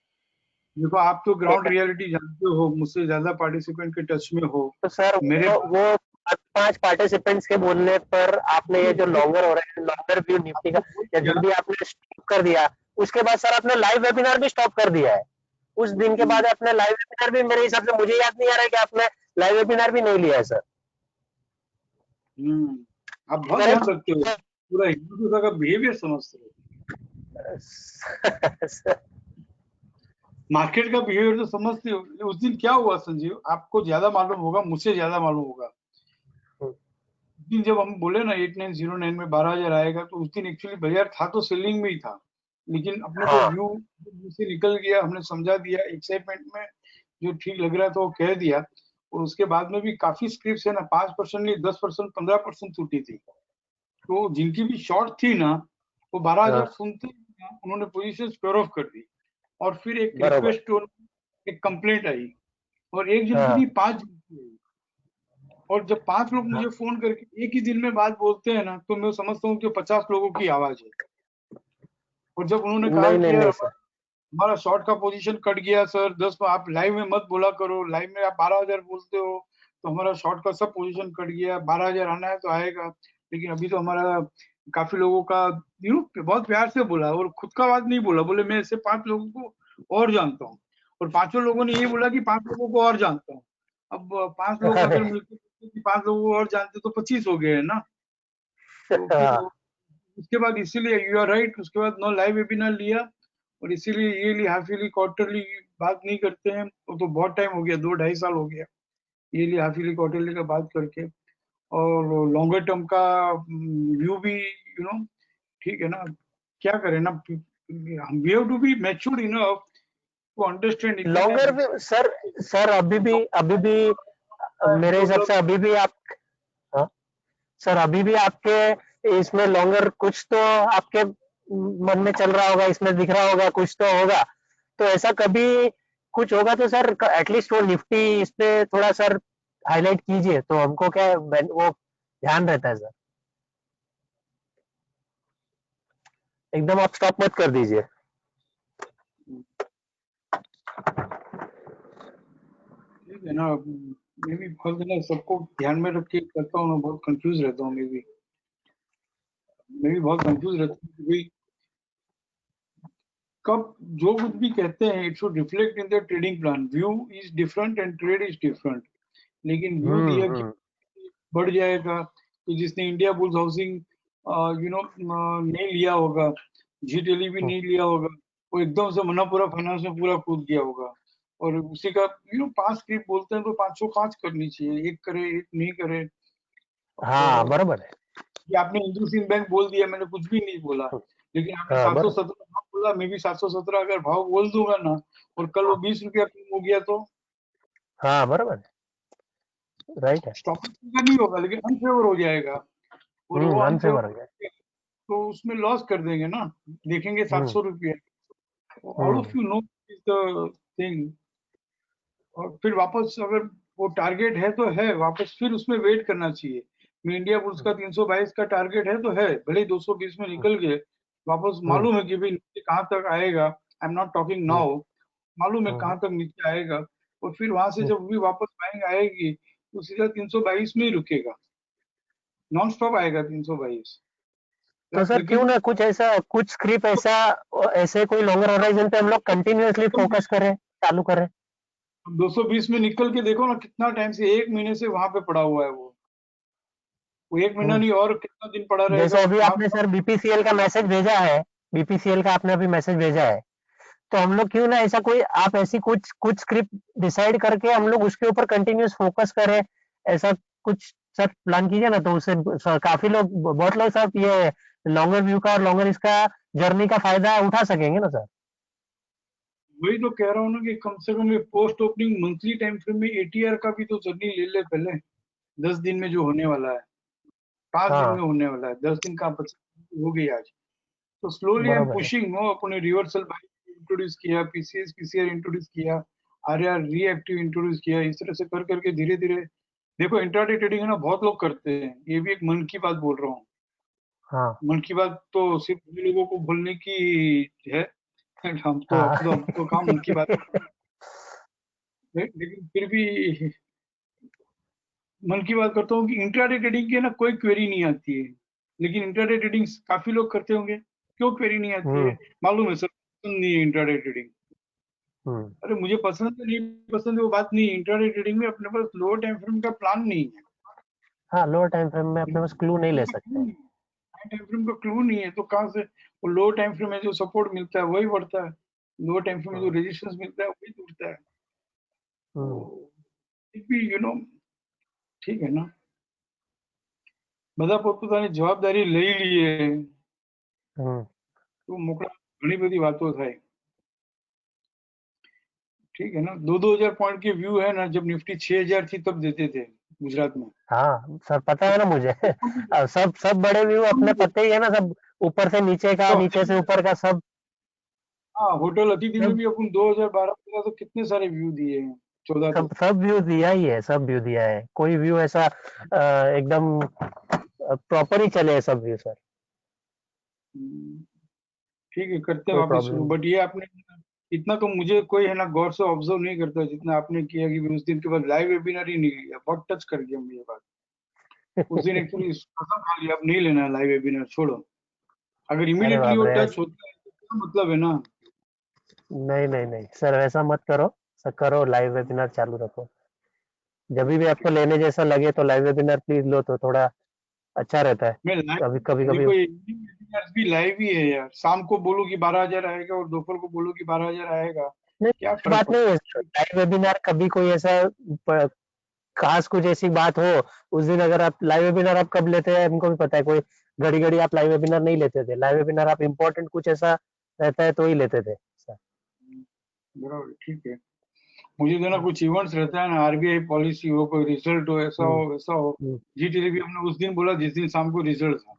देखो आप तो ग्राउंड रियलिटी जानते हो, मुझसे ज्यादा पार्टिसिपेंट के टच में हो। तो सर मेरे वो 5 पार्टिसिपेंट्स के बोलने पर आपने ये जो लॉन्गर हो रहा है, लॉन्गर व्यू निफ्टी का, आपको या जो भी आपने स्टॉप कर दिया, उसके बाद सर आपने लाइव वेबिनार भी स्टॉप कर दिया है। उस दिन के बाद आपने लाइव वेबिनार भी, मेरे हिसाब से मुझे याद नहीं आ रहा है कि आपने लाइव वेबिनार भी नहीं लिया है सर। आप बहुत ध्यान रखते हो, पूरा हिंदुस्तान का बिहेवियर समझते हो, मार्केट का बिहेवियर तो समझते हो। उस दिन क्या हुआ संजीव, आपको ज्यादा मालूम होगा, मुझसे ज्यादा मालूम होगा। उस दिन जब हम बोले ना 8909 में 12,000 आएगा, तो उस दिन एक्चुअली बाजार था तो सेलिंग में ही था, लेकिन अपने को हाँ व्यू से निकल गया, हमने समझा दिया एक्साइटमेंट में, जो ठीक लग रहा था वो कह दिया। और उसके बाद में भी काफी स्क्रिप्ट है ना 5% नहीं 10% 15% टूटी थी, तो जिनकी भी शॉर्ट थी ना वो 12,000 हाँ, सुनते ही ना, उन्होंने पोजीशन स्क्वेयर ऑफ कर दी। और फिर एक बरोबर। रिक्वेस्ट, एक कंप्लेंट आई, और एक जन की हाँ नहीं 5 जन की आई। और जब 5 लोग मुझे फोन करके एक ही दिन में बात बोलते हैं ना, तो मैं समझता हूँ कि 50 लोगों की आवाज है। और जब उन्होंने कहा नहीं नहीं कि यार नहीं सर, हमारा शॉर्ट का पोजीशन कट गया सर, 10 आप लाइव में मत बोला करो, लाइव में आप 12,000 बोलते हो, तो हमारा शॉर्ट का सब पोजीशन कट गया, 12,000 आना है तो आएगा, लेकिन अभी तो हमारा काफी लोगों का बहुत प्यार से बोला, और खुद का बात नहीं बोला, बोले मैं ऐसे 5 लोगों को और जानता हूँ, और 5 लोगों ने ये बोला कि 5 लोगों को और जानता हूँ। अब 5 लोग अगर मिलकर 5 लोगों को और जानते तो 25 हो गए है ना। तो फिर उसके बाद इसीलिए यू आर राइट, उसके बाद नो लाइव वेबिनार लिया, और इसीलिए ये हाफ ईयरली क्वार्टरली बात नहीं करते हैं। वो तो बहुत टाइम हो गया, 2-2.5 साल हो गया ये हाफ ईयरली क्वार्टरली का बात करके। और लॉन्गर टर्म का व्यू भी ठीक है ना, क्या करें ना, we have to be matured enough to understand longer sir अभी भी मेरे हिसाब से अभी भी आप, हाँ सर अभी भी आपके इसमें लॉन्गर कुछ तो आपके मन में चल रहा होगा, इसमें दिख रहा होगा, कुछ तो होगा। तो ऐसा कभी कुछ होगा तो सर एटलीस्ट वो निफ्टी इस पे थोड़ा सर हाईलाइट कीजिए, तो हमको क्या वो ध्यान रहता है सर। एकदम आप स्टॉप मत कर दीजिए। ठीक है ना, मैं भी बहुत ना सबको ध्यान में रख के करता हूँ, मैं बहुत कंफ्यूज रहता हूँ, मैं भी बहुत कंफ्यूज रहता हूँ कि भाई कब जो कुछ भी कहते हैं it should reflect in the trading plan. View is different and trade is different, लेकिन व्यू दिया कि बढ़ जाएगा, तो जिसने इंडिया बुल्स हाउसिंग नहीं लिया होगा, जी टेली भी नहीं लिया होगा, वो एकदम से मनापुरा फाइनेंस में पूरा कूद गया होगा। और उसी का 5 स्क्रिप्ट बोलते हैं तो 505 करनी चाहिए, एक करे एक नहीं करे। हाँ बराबर है। कि आपने हिंदू सिंह बैंक बोल दिया, मैंने कुछ भी नहीं बोला, लेकिन आपने 717 भाव बोला, मैं भी 717 अगर भाव बोल दूंगा ना, और कल वो 20 रुपया कम हो गया तो हाँ बराबर है, राइट है। स्टॉक नहीं होगा, लेकिन अनफेवर हो जाएगा, और वो अनफेवर हो अनफेवर तो उसमें लॉस कर देंगे ना, देखेंगे 700 रुपया। Out of you know is the thing. और फिर वापस अगर वो टारगेट है तो है, वापस फिर उसमें वेट करना चाहिए। मैं इंडिया बुल्स का 322 का टारगेट है तो है, भले ही 220 में निकल गए, वापस मालूम है कि भाई नीचे कहाँ तक आएगा। I am not talking now, मालूम है कहाँ तक नीचे आएगा, और फिर वहां से जब भी वापस बाइंग आएगी तो सीधा 322 में ही रुकेगा, नॉन स्टॉप आएगा 322। तो सर क्यों ना कुछ ऐसा, कुछ स्क्रिप्ट ऐसा, ऐसे कोई लॉन्गर होराइजन पे हम लोग कंटिन्यूअसली फोकस करें, चालू करें। 220 में निकल के देखो ना, कितना टाइम से, 1 महीने से वहां पे पड़ा हुआ है वो 1 महीना नहीं और कितना दिन पड़ा रहेगा। जैसे अभी आपने सर बीपीसीएल का मैसेज भेजा है, बीपीसीएल का आपने अभी मैसेज भेजा है, तो हम लोग क्यों ना ऐसा कोई, आप ऐसी कुछ स्क्रिप्ट डिसाइड करके हम लोग उसके ऊपर कंटिन्यूअस फोकस करें, ऐसा कुछ सर प्लान कीजिए ना। तो उससे काफी लोग, बहुत लोग सर ये लॉन्गर व्यू का और लॉन्गर इसका जर्नी का फायदा उठा सकेंगे ना सर। वही तो कह रहा हूँ ना कि कम से कम post opening monthly time frame में एटीआर का भी तो जर्नी ले ले पहले, 10 दिन में जो होने वाला है, 5 दिन में होने वाला है, 10 दिन का हो गई आज। तो स्लोली आई एम पुशिंग, अपने रिवर्सल बाय इंट्रोड्यूस किया, पीसीएस पीसीआर इंट्रोड्यूस किया, आरआर रीएक्टिव इंट्रोड्यूस किया, इस तरह से कर करके धीरे धीरे। देखो इंट्राडे ट्रेडिंग है ना, बहुत लोग करते हैं, ये भी एक मन की बात बोल रहा हूँ। मन की बात तो सिर्फ लोगों को बोलने की है, हम तो काम मन की बात लेकिन फिर भी मन की बात करता हूँ कि इंट्राडे ट्रेडिंग की ना कोई क्वेरी नहीं आती है, लेकिन इंट्राडे ट्रेडिंग काफी लोग करते होंगे, क्यों क्वेरी नहीं आती है मालूम है सर? पसंद नहीं है इंट्राडे ट्रेडिंग। अरे मुझे पसंद है नहीं पसंद है वो बात नहीं है, इंट्राडे ट्रेडिंग में अपने पास लोअर टाइम फ्रेम का प्लान नहीं है। हाँ, लोअर टाइम फ्रेम में अपने पास क्लू नहीं ले सकते, टाइम फ्रेम का क्लू नहीं है, तो कहाँ से वो लोअर टाइम फ्रेम में जो सपोर्ट मिलता है वही बढ़ता है, लोअर टाइम फ्रेम में जो रेजिस्टेंस मिलता है वही टूटता है। ठीक है ना, બધા પોતપોતાની જવાબદારી લઈ લઈએ તો મોકળા ઘણી બધી વાતો થાય। ठीक है ना, 2-2 हजार पॉइंट के व्यू है ना, जब निफ्टी 6,000 थी तब देते थे गुजरात में। हाँ सर पता है ना मुझे। सब बड़े व्यू अपने पते ही है ना, सब ऊपर से नीचे का, नीचे से ऊपर का सब। हाँ, होटल अतिथि में भी अपन 2012 तो कितने सारे व्यू दिए हैं, 14 सब व्यू दिया ही है, सब व्यू दिया है, कोई व्यू ऐसा एकदम प्रॉपर ही चले है सब व्यू सर। ठीक है, करते हैं वापस शुरू, बट ये आपने इतना तो मुझे कोई है ना गौर से ऑब्जर्व नहीं करता जितना आपने किया कि उस दिन के बाद लाइव वेबिनार ही नहीं लिया, बहुत टच कर गया मुझे बात। उस दिन एक्चुअली कसम खा लिया अब नहीं लेना लाइव वेबिनार, छोड़ो। अगर इमीडिएटली वो टच होता है तो क्या मतलब है ना। नहीं सर वैसा मत करो सर, करो लाइव वेबिनार चालू रखो, जब भी आपको लेने जैसा लगे तो लाइव वेबिनार प्लीज लो, तो थोड़ा अच्छा रहता है। मैं लाइव, कभी कभी कभी देखो इवनिंग वेबिनार्स भी लाइव ही है यार। शाम को बोलो कि 12,000 आएगा और दोपहर को बोलो कि 12,000 आएगा, नहीं, क्या कुछ फर्क बात नहीं है। पड़ता है? लाइव वेबिनार कभी कोई ऐसा खास कुछ ऐसी बात हो उस दिन, अगर आप लाइव वेबिनार आप कब लेते हैं हमको भी पता है। कोई घड़ी घड़ी आप लाइव वेबिनार नहीं लेते थे। लाइव वेबिनार आप इम्पोर्टेंट कुछ ऐसा रहता है तो ही लेते थे सर। बराबर, ठीक है। मुझे तो ना कुछ इवेंट्स रहता है ना, आरबीआई पॉलिसी हो, कोई रिजल्ट हो, ऐसा हम्म, हो वैसा हो। हम्म, जी टीवी भी हमने उस दिन बोला जिस दिन शाम को रिजल्ट था।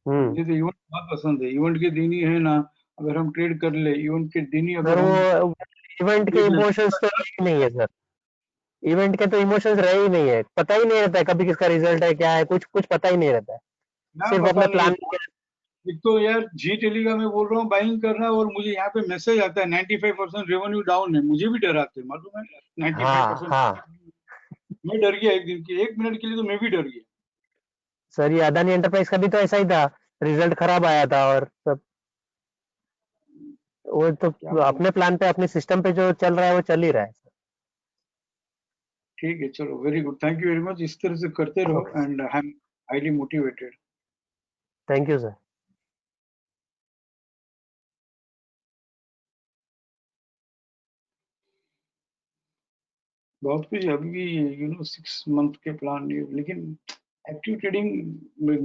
हम्म। मुझे तो इवेंट बहुत पसंद है। इवेंट के दिन ही है ना, अगर हम ट्रेड कर ले इवेंट के दिन ही, सर अगर हम वो इवेंट के देख ले। इमोशंस तो रहे ही नहीं है सर। इवेंट के तो इमोशंस रहे ही नहीं है। पता ही नहीं रहता है कभी किसका रिजल्ट है क्या है, कुछ कुछ पता ही नहीं रहता है। ना सिर्फ पता अपने नहीं प्लान। रहता। एक तो यार जी टेली का मैं बोल रहा हूँ बाइंग करना, और मुझे यहाँ पे मैसेज आता है 95% रेवेन्यू डाउन है। मुझे भी डराते हैं, मालूम है, 95%। हाँ हाँ मैं डर गया एक दिन की, 1 मिनट के लिए तो मैं भी डर गया। सर, ये अदानी एंटरप्राइज का भी तो ऐसा ही था। रिजल्ट खराब आया था और सब। वो तो क्या मालूम। अपने प्लान पे अपने सिस्टम पे जो चल रहा है वो चल ही रहा है। ठीक है, चलो, very good, thank you very much. इस तरह से करते रहो okay, and I am highly motivated. Thank you sir. बहुत कुछ अभी भी 6 मंथ के प्लान, लेकिन एक्टिव ट्रेडिंग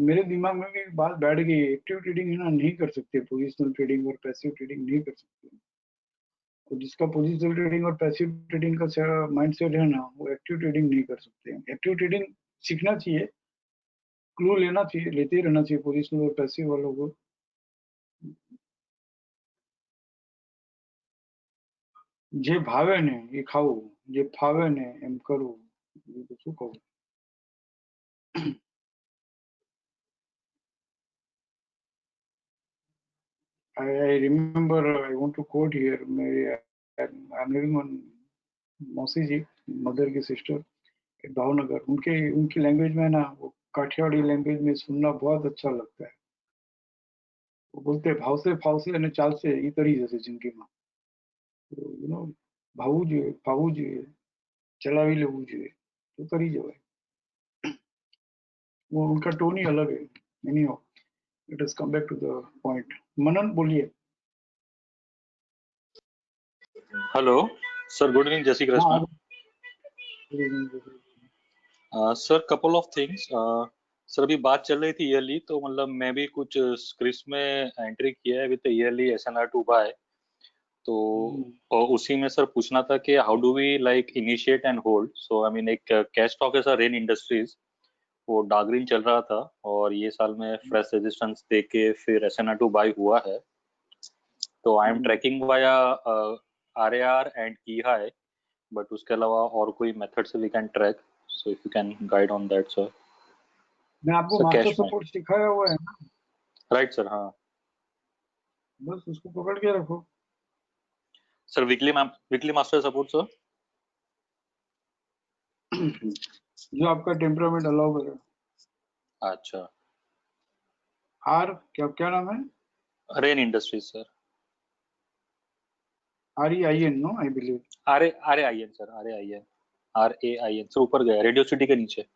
मेरे दिमाग में भी बात बैठ गई है। एक्टिव ट्रेडिंग है ना नहीं कर सकते, पोजिशनल ट्रेडिंग और पैसिव ट्रेडिंग नहीं कर सकते। तो जिसका पोजिशनल ट्रेडिंग और पैसिव ट्रेडिंग का माइंडसेट है ना, वो एक्टिव ट्रेडिंग नहीं कर सकते। एक्टिव ट्रेडिंग सीखना चाहिए, क्लू लेना चाहिए, लेते ही रहना चाहिए पोजिशनल और पैसिव वालों को। જે ભાવે ને એ ખાવું, જે ફાવે ને એમ કરવું, બીજું તો શું કહું. I remember, I want to quote here, I'm living on मौसी जी, मदर की सिस्टर, भावनगर। उनके उनकी लैंग्वेज में ना, वो काठियावाड़ी लैंग्वेज में सुनना बहुत अच्छा लगता है। वो बोलते हैं भाव से फाव से અને ચાલશે એ તરી જશે જિંદગીમાં। તો ભાવવું જોઈએ, ફાવવું જોઈએ, ચલાવી લેવું જોઈએ, તો કરી જવાય। वो उनका टोन ही अलग है। Anyhow, let us come back to the point. Manan बोलिए। हेलो सर, गुड इवनिंग, जय श्री हाँ, Krishna. Good evening. Sir, couple of things. Sir, अभी बात चल रही थी ईयरली, तो मतलब मैं भी कुछ स्क्रिप्ट में एंट्री किया है with early SNR to buy. तो और उसी में सर पूछना था कि how do we like initiate and hold. So I mean, एक कैश स्टॉक है सर, रेन इंडस्ट्रीज, वो डार्क ग्रीन चल रहा था और ये साल में फ्रेश रेजिस्टेंस दे के फिर एसएनआर टू बाय हुआ है। तो I am tracking via RAR and की हाई, बट उसके अलावा और कोई मेथड से we can track. So if you can guide on that sir. मैं आपको सर मास्टर कैश में, सपोर्ट सिखाया हुआ है ना, राइट सर, हाँ बस उसको पकड़ के रखो। Sir. Weekly master support sir. जो आपका टेम्परामेंट अलाउ करे। अच्छा, आर क्या क्या नाम है? Rain industries sir. REIN, no, I believe. R A I N sir, RAIN sir, ऊपर गया रेडियो सिटी के नीचे।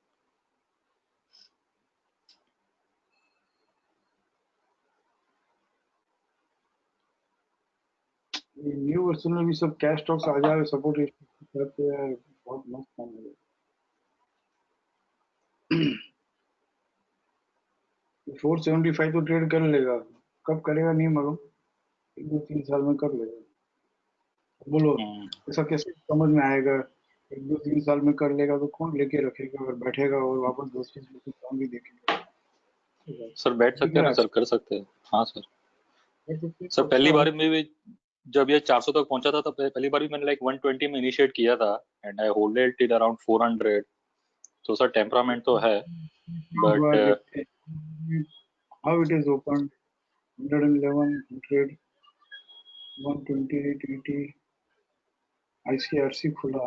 न्यू वर्जन में भी सब कैश स्टॉक्स आ जाए, सपोर्ट करते हैं, बहुत मस्त काम है। 475 तो ट्रेड कर लेगा, कब करेगा नहीं मालूम, 1-2-3 साल में कर लेगा। बोलो, ऐसा कैसे समझ में आएगा? 1-2-3 साल में कर लेगा तो कौन लेके रखेगा और बैठेगा और वापस 10-20 काम भी देखेगा? सर बैठ दिख सकते हैं रहा ना है सर, कर सकते हैं। हाँ सर। अच्छा, सर तो पहली अच्छा बार हो। में भी जब ये 400 तक पहुंचा था, तब पहली बार भी मैंने लाइक 120 में इनिशिएट किया था and I holded till around 400। तो सर टेम्परामेंट तो है, but How it is opened? 111, 100, 128, 80, ICRC खुला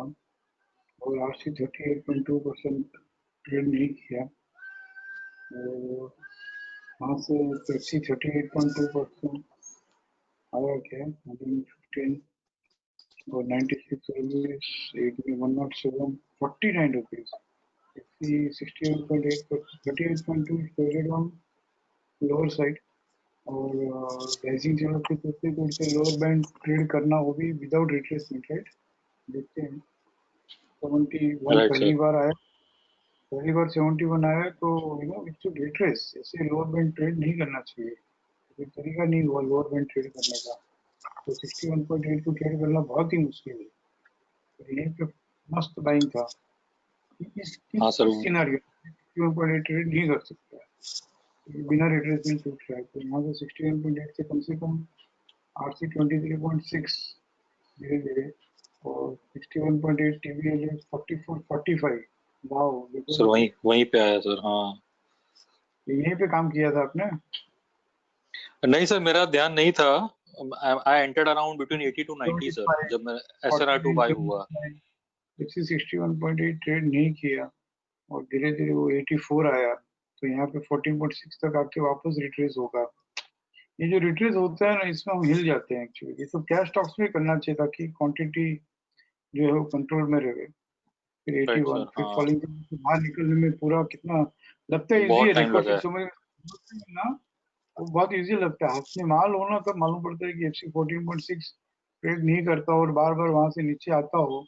और RC 38.2% ट्रेड नहीं किया, और वहाँ से पेप्सी 38.2% आया क्या, 115 और 96 रुपीज, एक में 107, 49 rupees. 61.8 38.2 traded on lower side और राइजिंग चैनल के तुड़ते लोअर बैंड ट्रेड करना वो भी विदाउट रिट्रेसमेंट, राइट? देखते हैं 71 राइट पहली सर। बार आया, पहली बार 71 आया तो इट शुड रिट्रेस, ऐसे लोअर बैंड ट्रेड नहीं करना चाहिए, कोई तरीका नहीं हुआ लोअर बैंड ट्रेड करने का। तो 61.8 को ट्रेड करना बहुत ही मुश्किल है, तो यहीं पे मस्त बाइंग था। इस हाँ सर। सिनेरियो 61.8 ट्रेड नहीं कर सकता है, बिना रिट्रेसमेंट टूट रहा है, तो यहाँ से 61.8 से कम RC 23.6 धीरे धीरे और 61.8 TVL 44.45। वाओ, देखो सर वहीं पे आया सर। हाँ यहीं पे काम किया था आपने। नहीं सर, मेरा ध्यान नहीं था। I entered around between 80 to 90 sir, 75, जब मैं SNR2 बाय हुआ। 61.8 ट्रेड नहीं किया और धीरे धीरे वो 84 आया, तो यहाँ पे 14.6 तक आके वापस रिट्रेस होगा। ये जो रिट्रेस होता है ना, इसमें हम हिल जाते हैं एक्चुअली। ये तो कैश स्टॉक्स में करना चाहिए ताकि क्वांटिटी जो है वो कंट्रोल में रहे। फिर राइट 81 सर। फिर हाँ फॉलिंग बाहर निकलने में पूरा कितना लगता है, इजी बहुत है टाइम देखो, लगा फिर है। समझ में ना वो बहुत इजी लगता है। हाथ में माल होना तब मालूम पड़ता है कि FC 14.6 ट्रेड नहीं करता और बार बार वहां से नीचे आता हो,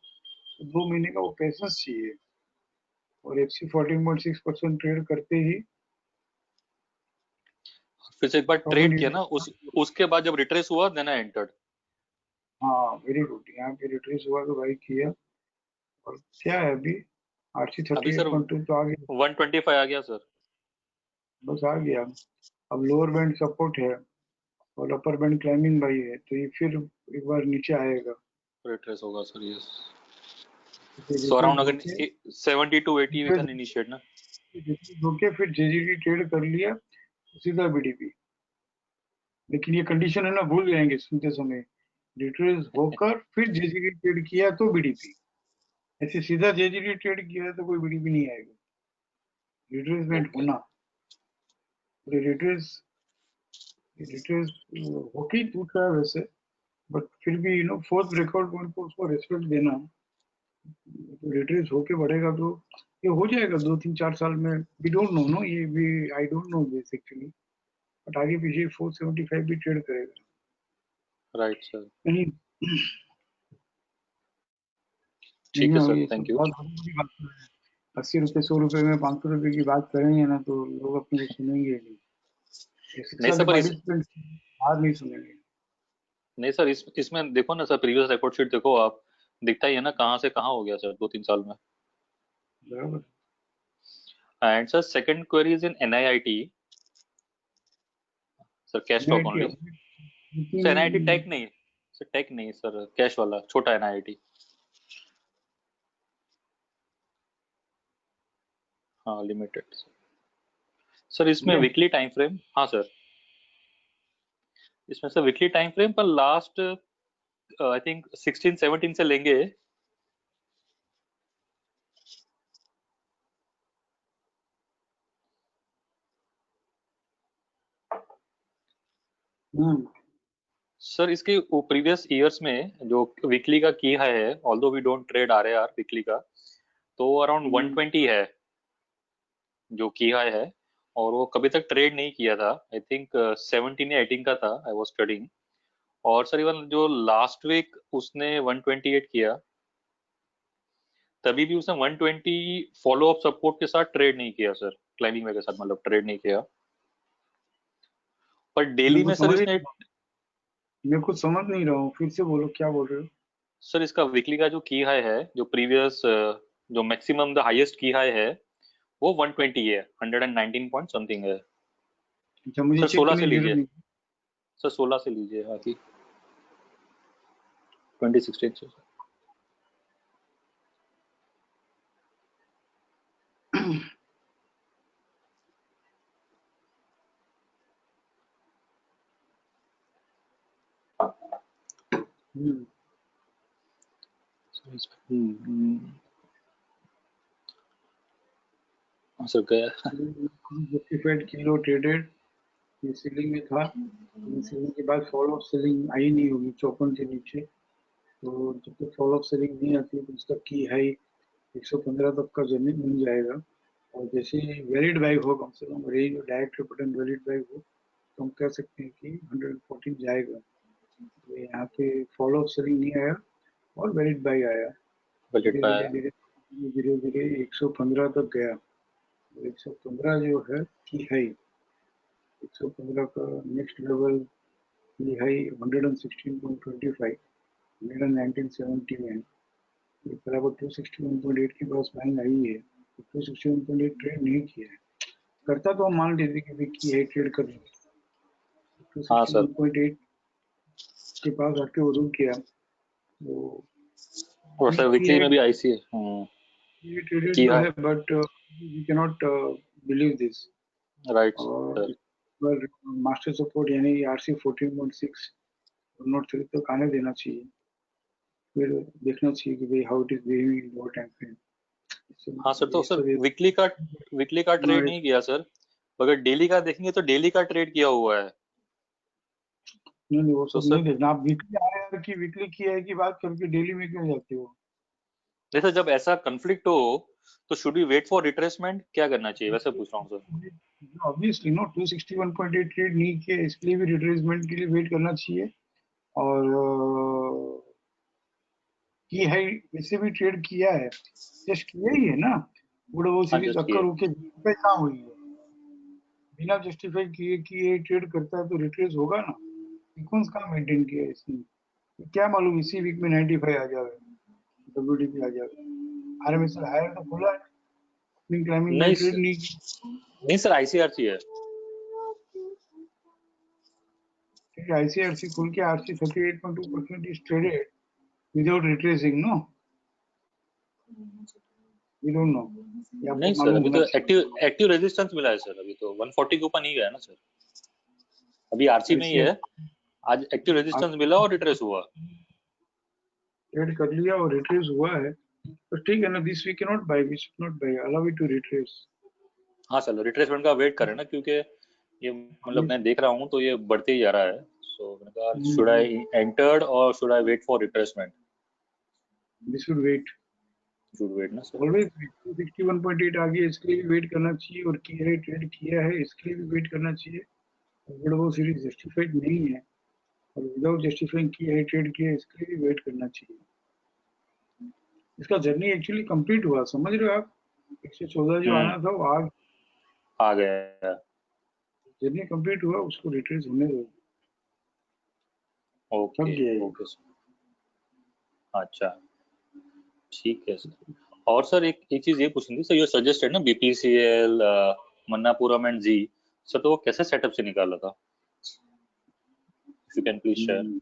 तो 2 महीने का वो पेशेंस चाहिए, और FC 14.6% ट्रेड करते ही फिर से एक बार प्रॉफिट। ट्रेड किया ना, उसके बाद जब रिट्रेस हुआ देन आई एंटर्ड। हाँ वेरी गुड, यहाँ पे रिट्रेस हुआ तो भाई किया। और क्या है अभी RC अभी सर 38.2 तो आ गया, 125 आ गया सर। बस आ गया। अब लोअर बैंड सपोर्ट है और अपर बैंड क्लाइंबिंग भाई है, तो ये फिर एक बार नीचे आएगा। रिट्रेस होगा सर, यस। फिर सो अराउंड रिट्रेस अगर 70 to 80 वी कैन इनिशिएट ना। होके फिर JGT ट्रेड कर लिया तो सीधा BDP। लेकिन ये कंडीशन है ना, भूल जाएंगे सुनते समय, रिट्रेस होकर फिर JGT ट्रेड किया तो BDP, ऐसे सीधा JGT ट्रेड किया तो कोई BDP नहीं आएगा, रिट्रेसमेंट ओके। होना। रिट्रेस रिट्रेस होके ही टूट रहा है वैसे, बट फिर भी फोर्थ ब्रेकआउट पॉइंट को उसको रेस्पेक्ट देना। तो रिट्रेस होके बढ़ेगा तो ये हो जाएगा 2 3 4 साल में। वी डोंट नो, नो ये भी I don't know this actually, but आगे पीछे 475 भी ट्रेड करेगा। Right sir. नहीं ठीक नहीं, है अब सर, ये सब थैंक यू। बहुत बड़ी बात है। 80 रुपए 100 रुपए में 500 रुपए की बात करेंगे ना तो लोग अपने को सुनेंगे नहीं, ये नहीं शिक्षा सर, के पर पार्टिसिपेंट बाहर नहीं सुनेंगे। नहीं सर, इसमें देखो ना सर, प्रीवियस रिकॉर्ड शीट देखो आप, दिखता ही है ना कहाँ से कहाँ हो गया सर 2-3 साल में। बराबर। And sir second query is in NIIT sir, cash stock NIT only. Sir NIIT अपनी टेक नहीं सर, टेक नहीं सर, कैश वाला छोटा NIIT। हाँ लिमिटेड। सर इसमें वीकली टाइम फ्रेम, हाँ सर, इसमें सर वीकली टाइम फ्रेम पर लास्ट आई थिंक 16-17 से लेंगे। सर इसके प्रीवियस ईयर्स में जो वीकली का की है, although we don't trade RAR weekly का, तो अराउंड 120 है जो की हाई है, और वो कभी तक ट्रेड नहीं किया था। आई थिंक 17 या 18 का था, आई वाज स्टडीइंग। और सर इवन जो लास्ट वीक उसने 128 किया, तभी भी उसने 120 फॉलो अप सपोर्ट के साथ ट्रेड नहीं किया सर, क्लाइंबिंग वे के साथ मतलब ट्रेड नहीं किया। पर डेली में सर इसने, मैं कुछ समझ नहीं रहा हूँ, फिर से बोलो क्या बोल रहे हो। सर इसका वीकली का जो की हाई है, जो प्रीवियस जो मैक्सिमम द हाईएस्ट की हाई है वो 120 है, 119 पॉइंट समथिंग है। अच्छा मुझे सर चेक 16 करने से की जरूरत लीजिए नहीं। सर, 16 से लीजिए, हाँ की 2016 से। सर गया। जस्टिफाइड किलो ट्रेडेड, ये सीलिंग में था, सीलिंग के बाद फॉलो सीलिंग आई नहीं होगी 54 के नीचे, तो जब तक फॉलो सीलिंग नहीं आती तो उसका की हाई 115 तक का जर्नी मिल जाएगा। और जैसे वैलिड बाई हो, कम से कम range direct button valid buy हो, तो हम कह सकते हैं कि 114 जाएगा। तो यहाँ पे फॉलो सेलिंग नहीं आया और वैलिड बाई आया। बजट धीरे पाया। धीरे धीरे धीरे 115 तक गया। 115 जो है की हाई, 115 का नेक्स्ट लेवल की हाई 116.25, 119.70 में। ये बराबर 261.8 के पास लाइन आई है, तो 261.8 ट्रेड नहीं किया है। करता तो हम मान लेते कि की है ट्रेड कर लेंगे। हाँ सर। 261.8 के पास आके वो रुक गया, तो और सर वीकली में भी आईसी है। ये ट्रेडेड की तो हाई, है, but we can not believe this. Right और सर। पर मास्टर सपोर्ट यानी आरसी 14.6 नोट 3 तक आने देना चाहिए, फिर देखना चाहिए कि भाई how it is behaving in low time frame. हाँ सर, तो सर वीकली का ट्रेड नहीं किया सर, अगर डेली का देखेंगे तो डेली का ट्रेड किया हुआ है। नहीं, वो तो सब सर नहीं देखना। आप वीकली आ रहे हैं कि वीकली किया है कि बात करके डेली में क्यों जाते हो? जैसे जब ऐसा कंफ्लिक्ट हो तो should we wait for retracement, क्या करना चाहिए, वैसे पूछ रहा हूँ सर। ऑब्वियसली नो, 261.8 ट्रेड नहीं किया, इसके लिए भी रिट्रेसमेंट के लिए वेट करना चाहिए। और की है वैसे भी ट्रेड किया है, जस्ट किया ही है ना। वो हाँ सीरीज जस्ट किए। अक्कर होके पे कहाँ हुई है? बिना जस्टिफाई किए कि ये ट्रेड करता है तो रिट्रेस होगा ना। सीक्वेंस कहाँ मेंटेन किया है इसने? क्या मालूम इसी वीक में 95 आ जाए, डब्ल्यूडीपी आ जाए। आरएमएसएल हायर तो खुला है, स्प्रिंग क्लाइंबिंग में नहीं ट्रेड सर, नहीं की। नहीं सर, आईसीआरसी है। ठीक है, आईसीआरसी खुल के RC 38.2% is traded without retracing, no we don't know, ये आपको नहीं सर, मालूम अभी होना तो चाहिए। एक्टिव रेजिस्टेंस मिला है सर, अभी तो 140 के ऊपर नहीं गया ना सर, अभी आरसी में ही है। आज एक्टिव रेजिस्टेंस मिला और रिट्रेस हुआ। ट्रेड कर लिया और रिट्रेस हुआ है, तो ठीक है ना। This we can not buy, we should not buy, allow it to retrace. हाँ सर, रिट्रेसमेंट का वेट करें ना, क्योंकि ये मतलब मैं देख रहा हूँ तो ये बढ़ते ही जा रहा है। सो मैंने कहा शुड आई एंटर्ड और should I wait for retracement. This should wait, should wait ना सर। ऑलवेज 261.8 आ गया, इसके लिए भी वेट करना चाहिए। और किया है, ट्रेड किया है, इसके लिए भी वेट करना चाहिए। अगर वो सीरीज जस्टिफाइड नहीं है और विदाउट जस्टिफाइंग किया है, ट्रेड किया है, इसके लिए भी वेट करना चाहिए। इसका जर्नी एक्चुअली कंप्लीट हुआ, समझ रहे हो आप? 114 जो आना था वो आ गया। जर्नी कंप्लीट हुआ, उसको रिट्रेस होने दो। ओके थक गया ये। Okay sir. अच्छा, ठीक है सर। और सर एक चीज ये पूछनी थी सर, ये सजेस्टेड ना बीपीसीएल, मन्नापुरम एंड जी, सर तो वो कैसे सेटअप से निकाला था, if you can please share.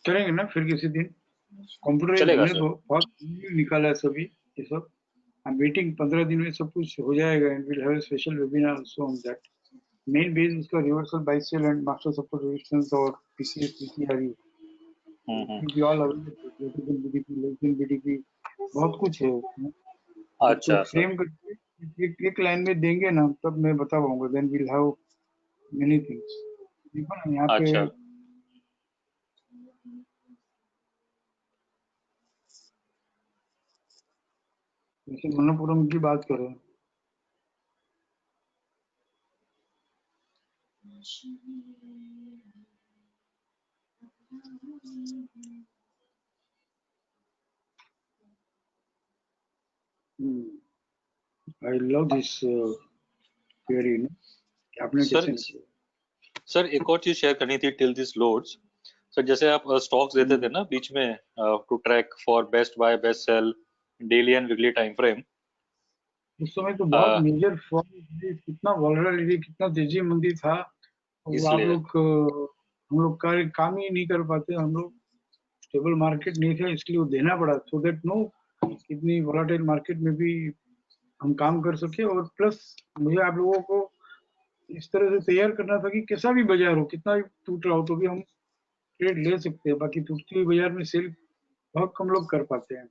करेंगे ना फिर किसी दिन, कंप्यूटराइज चलेगा होने सर। दो। बहुत निकाला है सभी ये सब। आई एम वेटिंग, 15 दिन में सब कुछ हो जाएगा and will have a special webinar also on that. Main base उसका reversal buy sell and master support resistance और PCS PCRE will be all available. Greater than BDP, less than BDP, बहुत कुछ है उसमें। तो अच्छा सर। फ्रेम करके एक लाइन में देंगे ना, तब मैं बता पाऊंगा। Then will have many things. देखो ना यहाँ पे, अच्छा जैसे मन्नपुरम की बात करें, आई लव दिस थियरी ना, कि आपने सर। कैसे निकाला। सर एक और चीज शेयर करनी थी टिल दिस लोड्स। सर जैसे आप स्टॉक्स देते थे ना बीच में, to track for best buy best sell, daily and weekly time frame. उस समय तो बहुत मेजर फॉल, कितना वॉलरेटिलिटी, कितना तेजी मंदी था। वो आप इसलिए। लोग हम लोग काम ही नहीं कर पाते, हम लोग स्टेबल मार्केट नहीं था, इसलिए वो देना पड़ा, सो दैट नो कितनी वॉलेटाइल मार्केट में भी हम काम कर सके। और प्लस मुझे आप लोगों को इस तरह से तैयार करना था कि कैसा भी बाजार हो, कितना भी टूट रहा हो, तो भी हम ट्रेड ले सकते हैं। बाकी टूटती हुई बाजार में सेल बहुत कम लोग कर पाते हैं।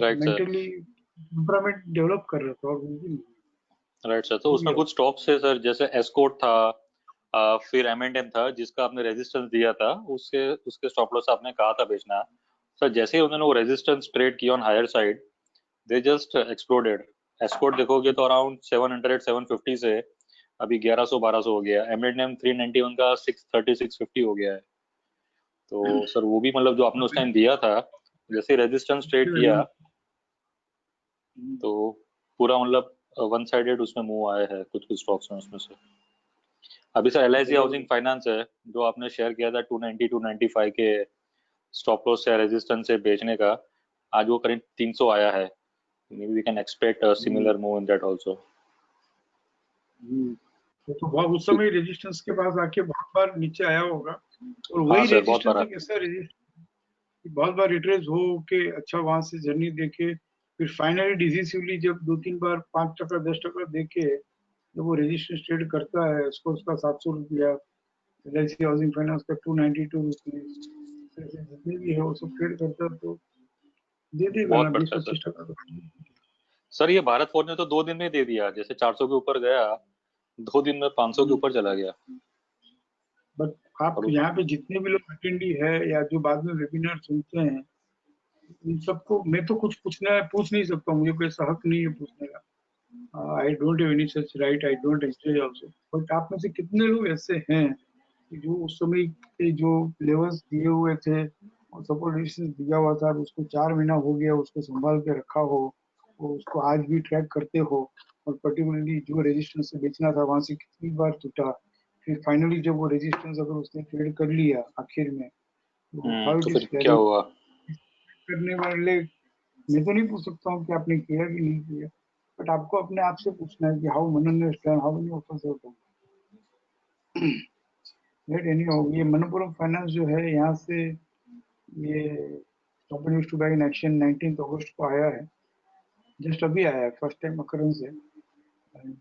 Right sir. Mentally temperament develop कर रहा था और कुछ भी नहीं। राइट सर, तो उसमें कुछ स्टॉक्स है सर, जैसे एस्कॉर्ट था, फिर एम एंड एम था जिसका आपने रेजिस्टेंस दिया था, उसके उसके स्टॉप लॉस आपने कहा था बेचना, सर जैसे ही उन्होंने वो रेजिस्टेंस ट्रेड किया on higher side, they just exploded. Escort देखोगे तो अराउंड 700 750 से अभी 1100 1200 हो गया। एमएनएम 391 का 630 650 हो गया है। तो सर वो भी मतलब जो आपने उस टाइम दिया था, जैसे रेजिस्टेंस ट्रेड किया तो पूरा मतलब वन साइडेड उसमें मूव आया है कुछ कुछ स्टॉक्स में उसमें से। अभी सर एलआईसी हाउसिंग फाइनेंस है जो आपने शेयर किया था 290 295 के स्टॉप लॉस या रेजिस्टेंस से बेचने का, आज वो करीब 300 आया है। Maybe we can expect a similar move in that also. तो बहुत उस समय रेजिस्टेंस के पास आके बहुत बार नीचे आया होगा, और वही हाँ सर, बहुत रेजिस्टेंस बार। एक ऐसा रेजिस्टेंस बहुत बार रिट्रेस हो के अच्छा वहां से जर्नी देके फिर फाइनली डिसिसिवली जब 2-3 बार 5% 10% देके जब वो रेजिस्टेंस ट्रेड करता है, उसको उसका 700 रुपया, एलआईसी हाउसिंग फाइनेंस का 292 रुपीज, जितने भी है वो सब ट्रेड करता है तो दे देगा बहुत ना बढ़ता है सर। 20-25% तो। सर ये भारत फोर्ज ने तो 2 दिन में दे दिया, जैसे 400 के ऊपर गया 2 दिन में 500 के ऊपर चला गया। बट आप और यहाँ पे जितने भी लोग अटेंडी है या जो बाद में वेबिनार सुनते हैं, इन सबको मैं तो कुछ पूछ नहीं सकता, मुझे कोई ऐसा हक नहीं है पूछने का। I don't have any such right, I don't enjoy also. But आप में से कितने लोग ऐसे हैं कि जो उस समय के जो लेवल्स दिए हुए थे और सपोर्ट रेजिस्टेंस दिया हुआ था, उसको 4 महीना हो गया उसको संभाल के रखा हो, वो उसको आज भी ट्रैक करते हो, और पर्टिकुलरली जो रेजिस्टेंस से बेचना था वहां से कितनी बार टूटा, फिर फाइनली जब वो रेजिस्टेंस अगर उसने ट्रेड कर लिया आखिर में, तो हाउ तो इट इज फिर क्या हुआ? करने वाले मैं तो नहीं पूछ सकता हूँ कि आपने किया कि नहीं किया, बट आपको अपने आप से पूछना है कि हाउ मनन has done, how many offers have done. Right, anyhow ये मनप्पुरम फाइनेंस जो है यहाँ से ये company to buy in action 19 अगस्त को आया है, जस्ट अभी आया है, फर्स्ट टाइम अकरेंस है। एंड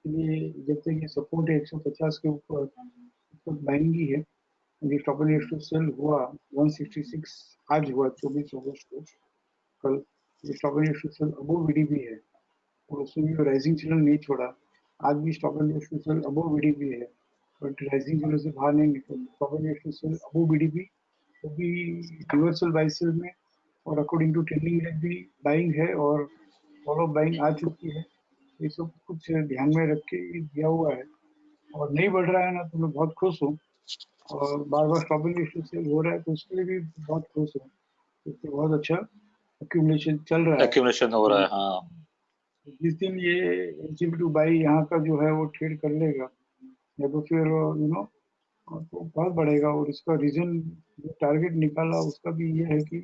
इसलिए जब तक ये सपोर्ट है 150 के ऊपर तो महंगी है। ये कंपनी टू सेल हुआ 166 आज हुआ 24 अगस्त को, कल ये company to sell above VDP है, और उसमें भी राइजिंग चैनल नहीं छोड़ा। आज भी stock and sell above BDP है, बट राइजिंग चैनल से बाहर नहीं निकल। Stock and sell above BDP वो भी रिवर्सल बाय सेल में, और अकॉर्डिंग टू ट्रेंडिंग रेट भी बाइंग है और फॉलो बाइंग आ चुकी है। ये सब कुछ ध्यान में रख के ये दिया हुआ है, और नहीं बढ़ रहा है ना तो मैं बहुत खुश हूँ, और बार बार स्टॉक एंड सेल हो रहा है तो उसके लिए भी बहुत खुश हूँ, इससे बहुत अच्छा एक्यूमुलेशन चल रहा है। एक्यूमुलेशन हो रहा है, हाँ। जिस दिन ये एनसीबी बाई यहाँ का जो है वो ट्रेड कर लेगा, या तो फिर तो बहुत बढ़ेगा। और इसका रीजन जो टारगेट निकाला उसका भी ये है कि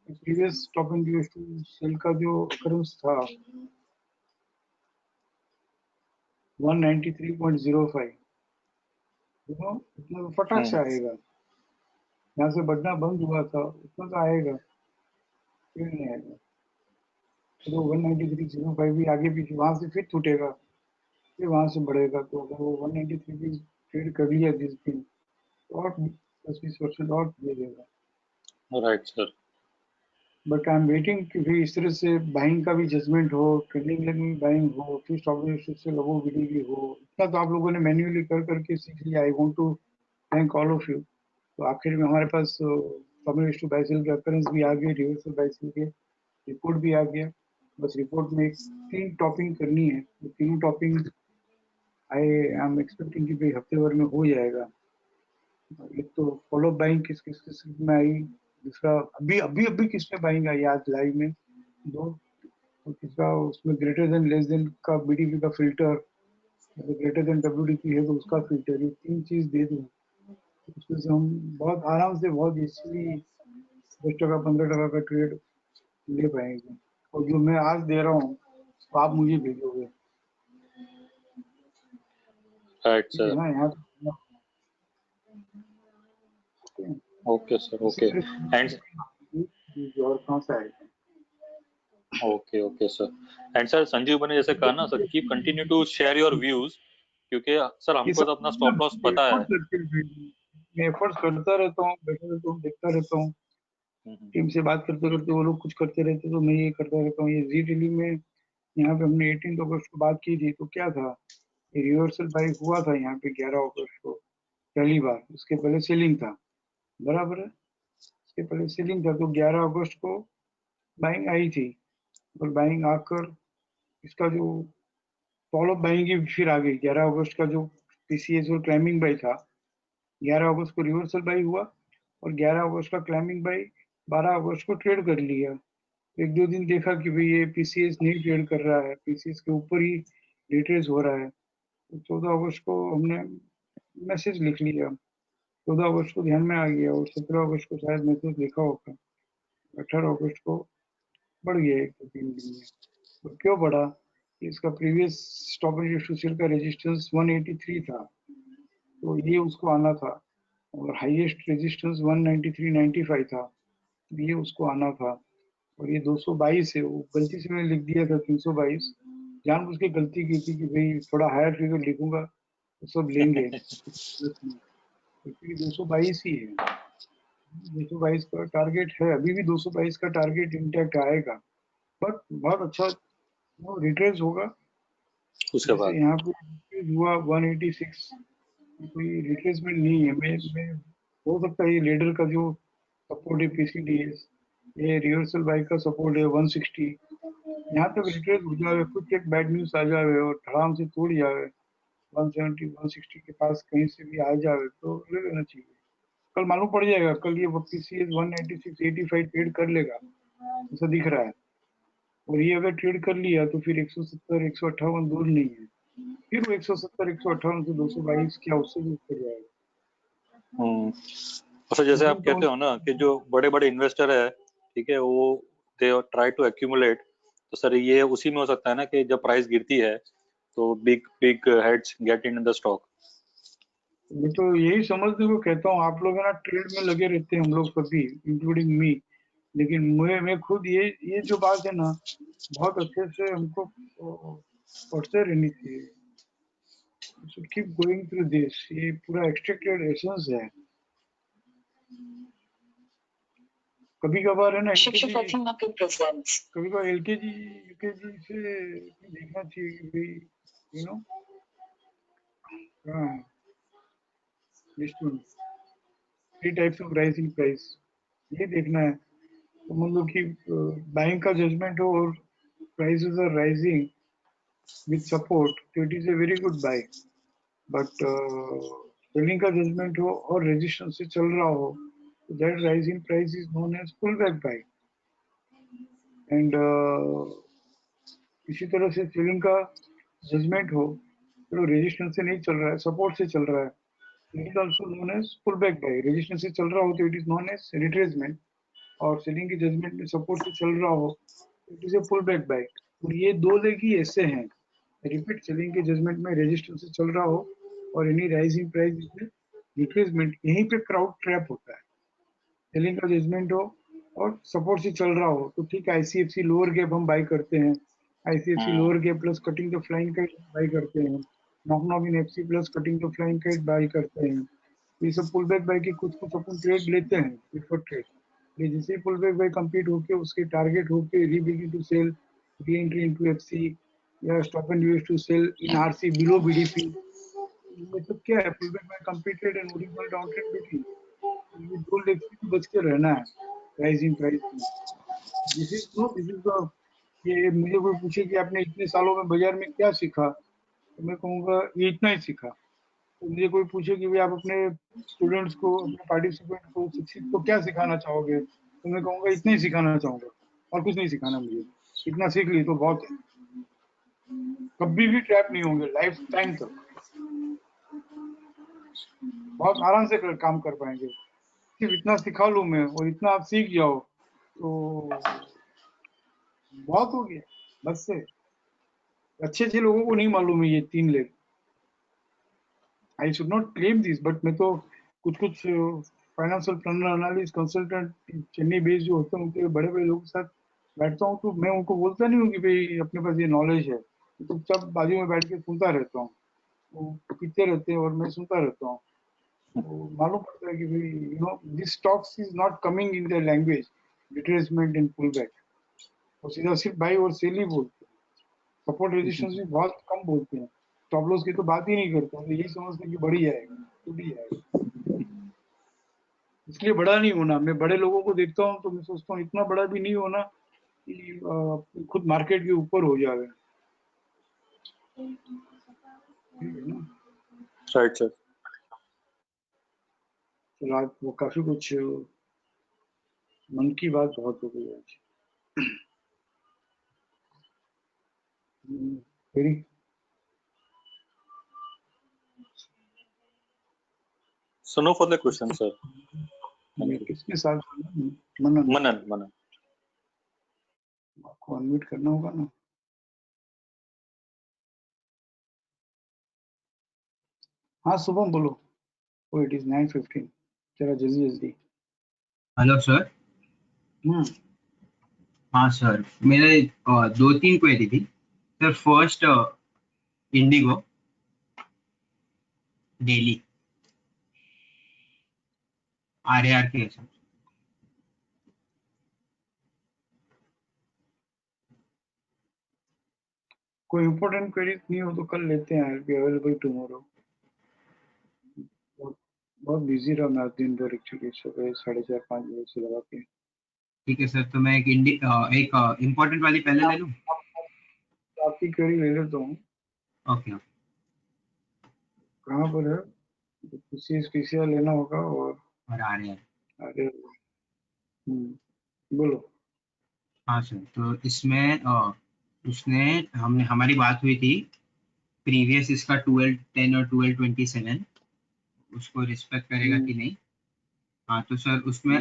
previous top and US sell का जो अकरेंस था 193.05, इतना तो फटाक से आएगा, यहाँ से बढ़ना बंद हुआ था उतना तो आएगा, क्यों नहीं आएगा। तो 193.05 भी आगे पीछे वहां से फिर टूटेगा, फिर वहां से बढ़ेगा, तो अगर वो 193 भी ट्रेड कर लिया जिस दिन, तो और 10-20% और दे देगा। Right sir. But I am waiting कि भी इस तरह से बाइंग का भी जजमेंट हो, ट्रेंडिंग लेवल में बाइंग हो, फिर स्टॉप से लोगों वीडियो भी हो। इतना तो आप लोगों ने मैन्युअली कर करके सीख लिया। I want to thank all of you. तो आखिर में हमारे पास कम्युनिस्ट बाइसिल के अकरेंस भी आ गए, रिवर्सल बाइसिल के रिपोर्ट भी आ गया। बस रिपोर्ट में 3 टॉपिंग करनी है, तो तीनों टॉपिंग आई एम एक्सपेक्टिंग कि भाई हफ्ते भर में हो जाएगा। एक तो फॉलो बाइंग किस किस किस में आई, दूसरा अभी अभी अभी किस में बाइंग आई आज लाइव में, 2, और तीसरा उसमें ग्रेटर देन लेस देन का बीडीपी का फिल्टर, ग्रेटर देन डब्ल्यूडीपी है तो उसका फिल्टर, ये 3 चीज दे दूं उसमें से हम बहुत आराम से बहुत इजीली 10% 15% का ट्रेड ले पाएंगे। और जो मैं आज दे रहा हूँ तो आप मुझे भेजोगे, राइट ठीक है सर। ना। यहाँ ओके सर, ओके। एंड और कहाँ से आएगा। Okay okay sir. And sir Sanjeev ने जैसे कहा ना sir, keep continue to share your views, क्योंकि सर ये हमको सब तो अपना स्टॉप लॉस पता है। मैं एफर्ट्स करता रहता हूँ, बैठा रहता हूँ, देखता रहता हूँ, टीम से बात करते करते वो लोग कुछ करते रहते तो मैं ये करता रहता हूँ। ये जी दिल्ली में यहाँ पे हमने 18 अगस्त को बात की थी, तो क्या था, ये रिवर्सल बाई हुआ था यहाँ पे 11 अगस्त को पहली बार, उसके पहले सेलिंग था, बराबर है। इसके पहले सेलिंग था, तो 11 अगस्त को बाइंग आई थी, और बाइंग आकर इसका जो फॉलो बाइंग की फिर आ गई। 11 अगस्त का जो पीसीएस और क्लाइंबिंग बाई था, 11 अगस्त को रिवर्सल बाई हुआ, और 11 अगस्त का क्लाइंबिंग बाई 12 अगस्त को ट्रेड कर लिया। एक दो दिन देखा कि भाई ये पीसीएस नहीं ट्रेड कर रहा है, पीसीएस के ऊपर ही रिट्रेस हो रहा है, तो 14 अगस्त को हमने मैसेज लिख लिया। 14 अगस्त को ध्यान में आ गया, और 17 अगस्त को शायद मैसेज लिखा होगा। 18 अगस्त को बढ़ गया एक दो तीन दिन में। तो क्यों बढ़ा? इसका previous stop and to sell का रेजिस्टेंस 183 था, तो ये उसको आना था, और हाईएस्ट रेजिस्टेंस 193.95 था, ये उसको आना था। और ये 222 है, वो गलती से मैंने लिख दिया था 322, जानबूझ के गलती की थी कि भाई थोड़ा हायर फिगर लिखूंगा तो सब लेंगे, क्योंकि 222 ही है। 222 का टारगेट है, अभी भी 222 का टारगेट इंटैक्ट आएगा, बट बहुत अच्छा रिट्रेस होगा। उसके जैसे बाद यहाँ पे रिट्रेस हुआ 186, कोई रिट्रेसमेंट नहीं है। मैं हो सकता है ये लीडर का जो सपोर्ट है पीसीडीएस, ये रिवर्सल बाई का सपोर्ट है 160, यहाँ तक रिट्रेस हो जाए, कुछ एक बैड न्यूज आ जाए और धड़ाम से तोड़ जाए 170 160 के पास कहीं से भी आ जाए तो ले लेना चाहिए। कल मालूम पड़ जाएगा, कल ये पीसीएस 196 85 ट्रेड कर लेगा ऐसा दिख रहा है, और ये अगर ट्रेड कर लिया तो फिर 170 158 दूर नहीं है, फिर वो 170 158 से 222 क्या उससे भी ऊपर जाएगा। अच्छा, जैसे आप लेकिन तो कहते हो ना कि जो बड़े बड़े इन्वेस्टर है, ठीक है, वो दे ट्राई टू एक्यूमुलेट, तो सर ये उसी में हो सकता है ना कि जब प्राइस गिरती है तो big big heads get in the stock. मैं तो यही समझने को कहता हूँ, आप लोग है ना ट्रेड में लगे रहते हैं, हम लोग सभी इंक्लूडिंग मी, लेकिन मैं खुद ये जो बात है ना बहुत अच्छे से हमको पढ़ते रहनी चाहिए। should keep going through this, ये पूरा एक्सट्रैक्टेड एसेंस है। कभी कभार है ना कभी कभार एलकेजी यूकेजी से देखना चाहिए कि भाई you no three types of rising price, ये देखना है। तो मतलब कि बाइंग का जजमेंट हो और prices are rising with support, so it is a very good buy. But selling का judgment हो और resistance से चल रहा हो, so that rising price is known as pullback buy. And इसी तरह से selling का judgment हो, तो resistance से नहीं चल रहा है, support से चल रहा है, it is also known as pullback buy. Resistance से चल रहा हो तो it is known as retracement, और सेलिंग की जजमेंट में सपोर्ट से चल रहा हो it is a pull back buy. और ये दो लेग ही ऐसे हैं, रिपीट सेलिंग के जजमेंट में रेजिस्टेंस से चल रहा हो और एनी राइजिंग प्राइस में रिट्रेसमेंट, यहीं पे क्राउड ट्रैप होता है। सेलिंग का जजमेंट हो और सपोर्ट से चल रहा हो तो ठीक है, आईसीएफसी लोअर गैप हम बाय करते हैं, ICFC lower gap plus cutting the flying kite buy करते हैं, knock knock in FC plus cutting the flying kite buy करते हैं। ये सब पुल बैक बाय के कुछ कुछ अपन ट्रेड लेते हैं, प्रीफर्ड ट्रेड। ये जैसे पुल बैक बाय कंप्लीट होके उसके टारगेट होके rebegin to sell, re entry into FC या stop and use to sell in RC below BDP, ये सब क्या है? Pull back by completed and original down trend betting, ये दो लेग से बच के रहना है राइजिंग प्राइस में। दिस इज द, ये मुझे कोई पूछे कि आपने इतने सालों में बाजार में क्या सीखा, तो मैं कहूँगा ये इतना ही सीखा। तो मुझे कोई पूछे कि भाई आप अपने स्टूडेंट्स को, अपने पार्टिसिपेंट को, शिक्षित को क्या सिखाना चाहोगे, तो मैं कहूँगा इतना ही सिखाना चाहूँगा, और कुछ नहीं सिखाना मुझे, इतना सीख ली तो बहुत है। कभी भी ट्रैप नहीं होंगे लाइफ टाइम तक, बहुत आराम से काम कर पाएंगे। सिर्फ इतना सिखा लूँ मैं और इतना आप सीख जाओ तो बहुत हो गया, बस से। अच्छे अच्छे लोगों को नहीं मालूम है ये तीन leg. I should not claim this, but मैं तो कुछ कुछ financial planner analyst consultant Chennai based जो होते हैं उनके बड़े बड़े लोगों के साथ बैठता हूँ, तो मैं उनको बोलता नहीं हूँ कि भाई अपने पास ये नॉलेज है, तो सब बाजू में बैठ के सुनता रहता हूँ, वो पीछे रहते हैं और मैं सुनता रहता हूँ। तो मालूम पड़ता है कि भाई you know this talks is not coming in the language retracement and pull back, और सीधा सिर्फ बाई और सेल ही बोलते हैं, सपोर्ट रेजिस्टेंस भी बहुत कम बोलते हैं, स्टॉप लॉस की तो बात ही नहीं करते हैं, यही समझते हैं कि बढ़ी जाएगा टूट ही जाएगा। इसलिए बड़ा नहीं होना। मैं बड़े लोगों को देखता हूँ तो मैं सोचता हूँ इतना बड़ा भी नहीं होना कि खुद मार्केट के ऊपर हो जाए। ठीक है ना? Right sir. तो आज वो काफी कुछ मन की बात बहुत हो गई आज। Very So no further questions, sir. किसके साथ मनन Manan. आपको अनम्यूट करना होगा ना। हाँ शुभम बोलो। ओ इट इज 9:15। चलो जल्दी जल्दी। Hello sir. हाँ सर, मेरे 2-3 क्वेरी थी sir. First, Indigo daily RAR के सर। कोई इम्पोर्टेंट क्वेरीज नहीं हो तो कल लेते हैं। आई बी अवेलेबल टुमारो। बहुत बिजी रहा मैं आज दिन भर एक्चुअली, सुबह 4:30-5 बजे से लगा के। ठीक है सर, तो मैं एक इम्पोर्टेंट वाली पहले ले लूँ? आपकी क्वेरी ले लेता हूँ। ओके। कहाँ पर है? पीसीआर लेना होगा और RAR। अरे बोलो। हाँ सर, तो इसमें उसने हमारी बात हुई थी प्रीवियस इसका 12-10 और 12-27, उसको रिस्पेक्ट करेगा कि नहीं। हाँ तो सर उसमें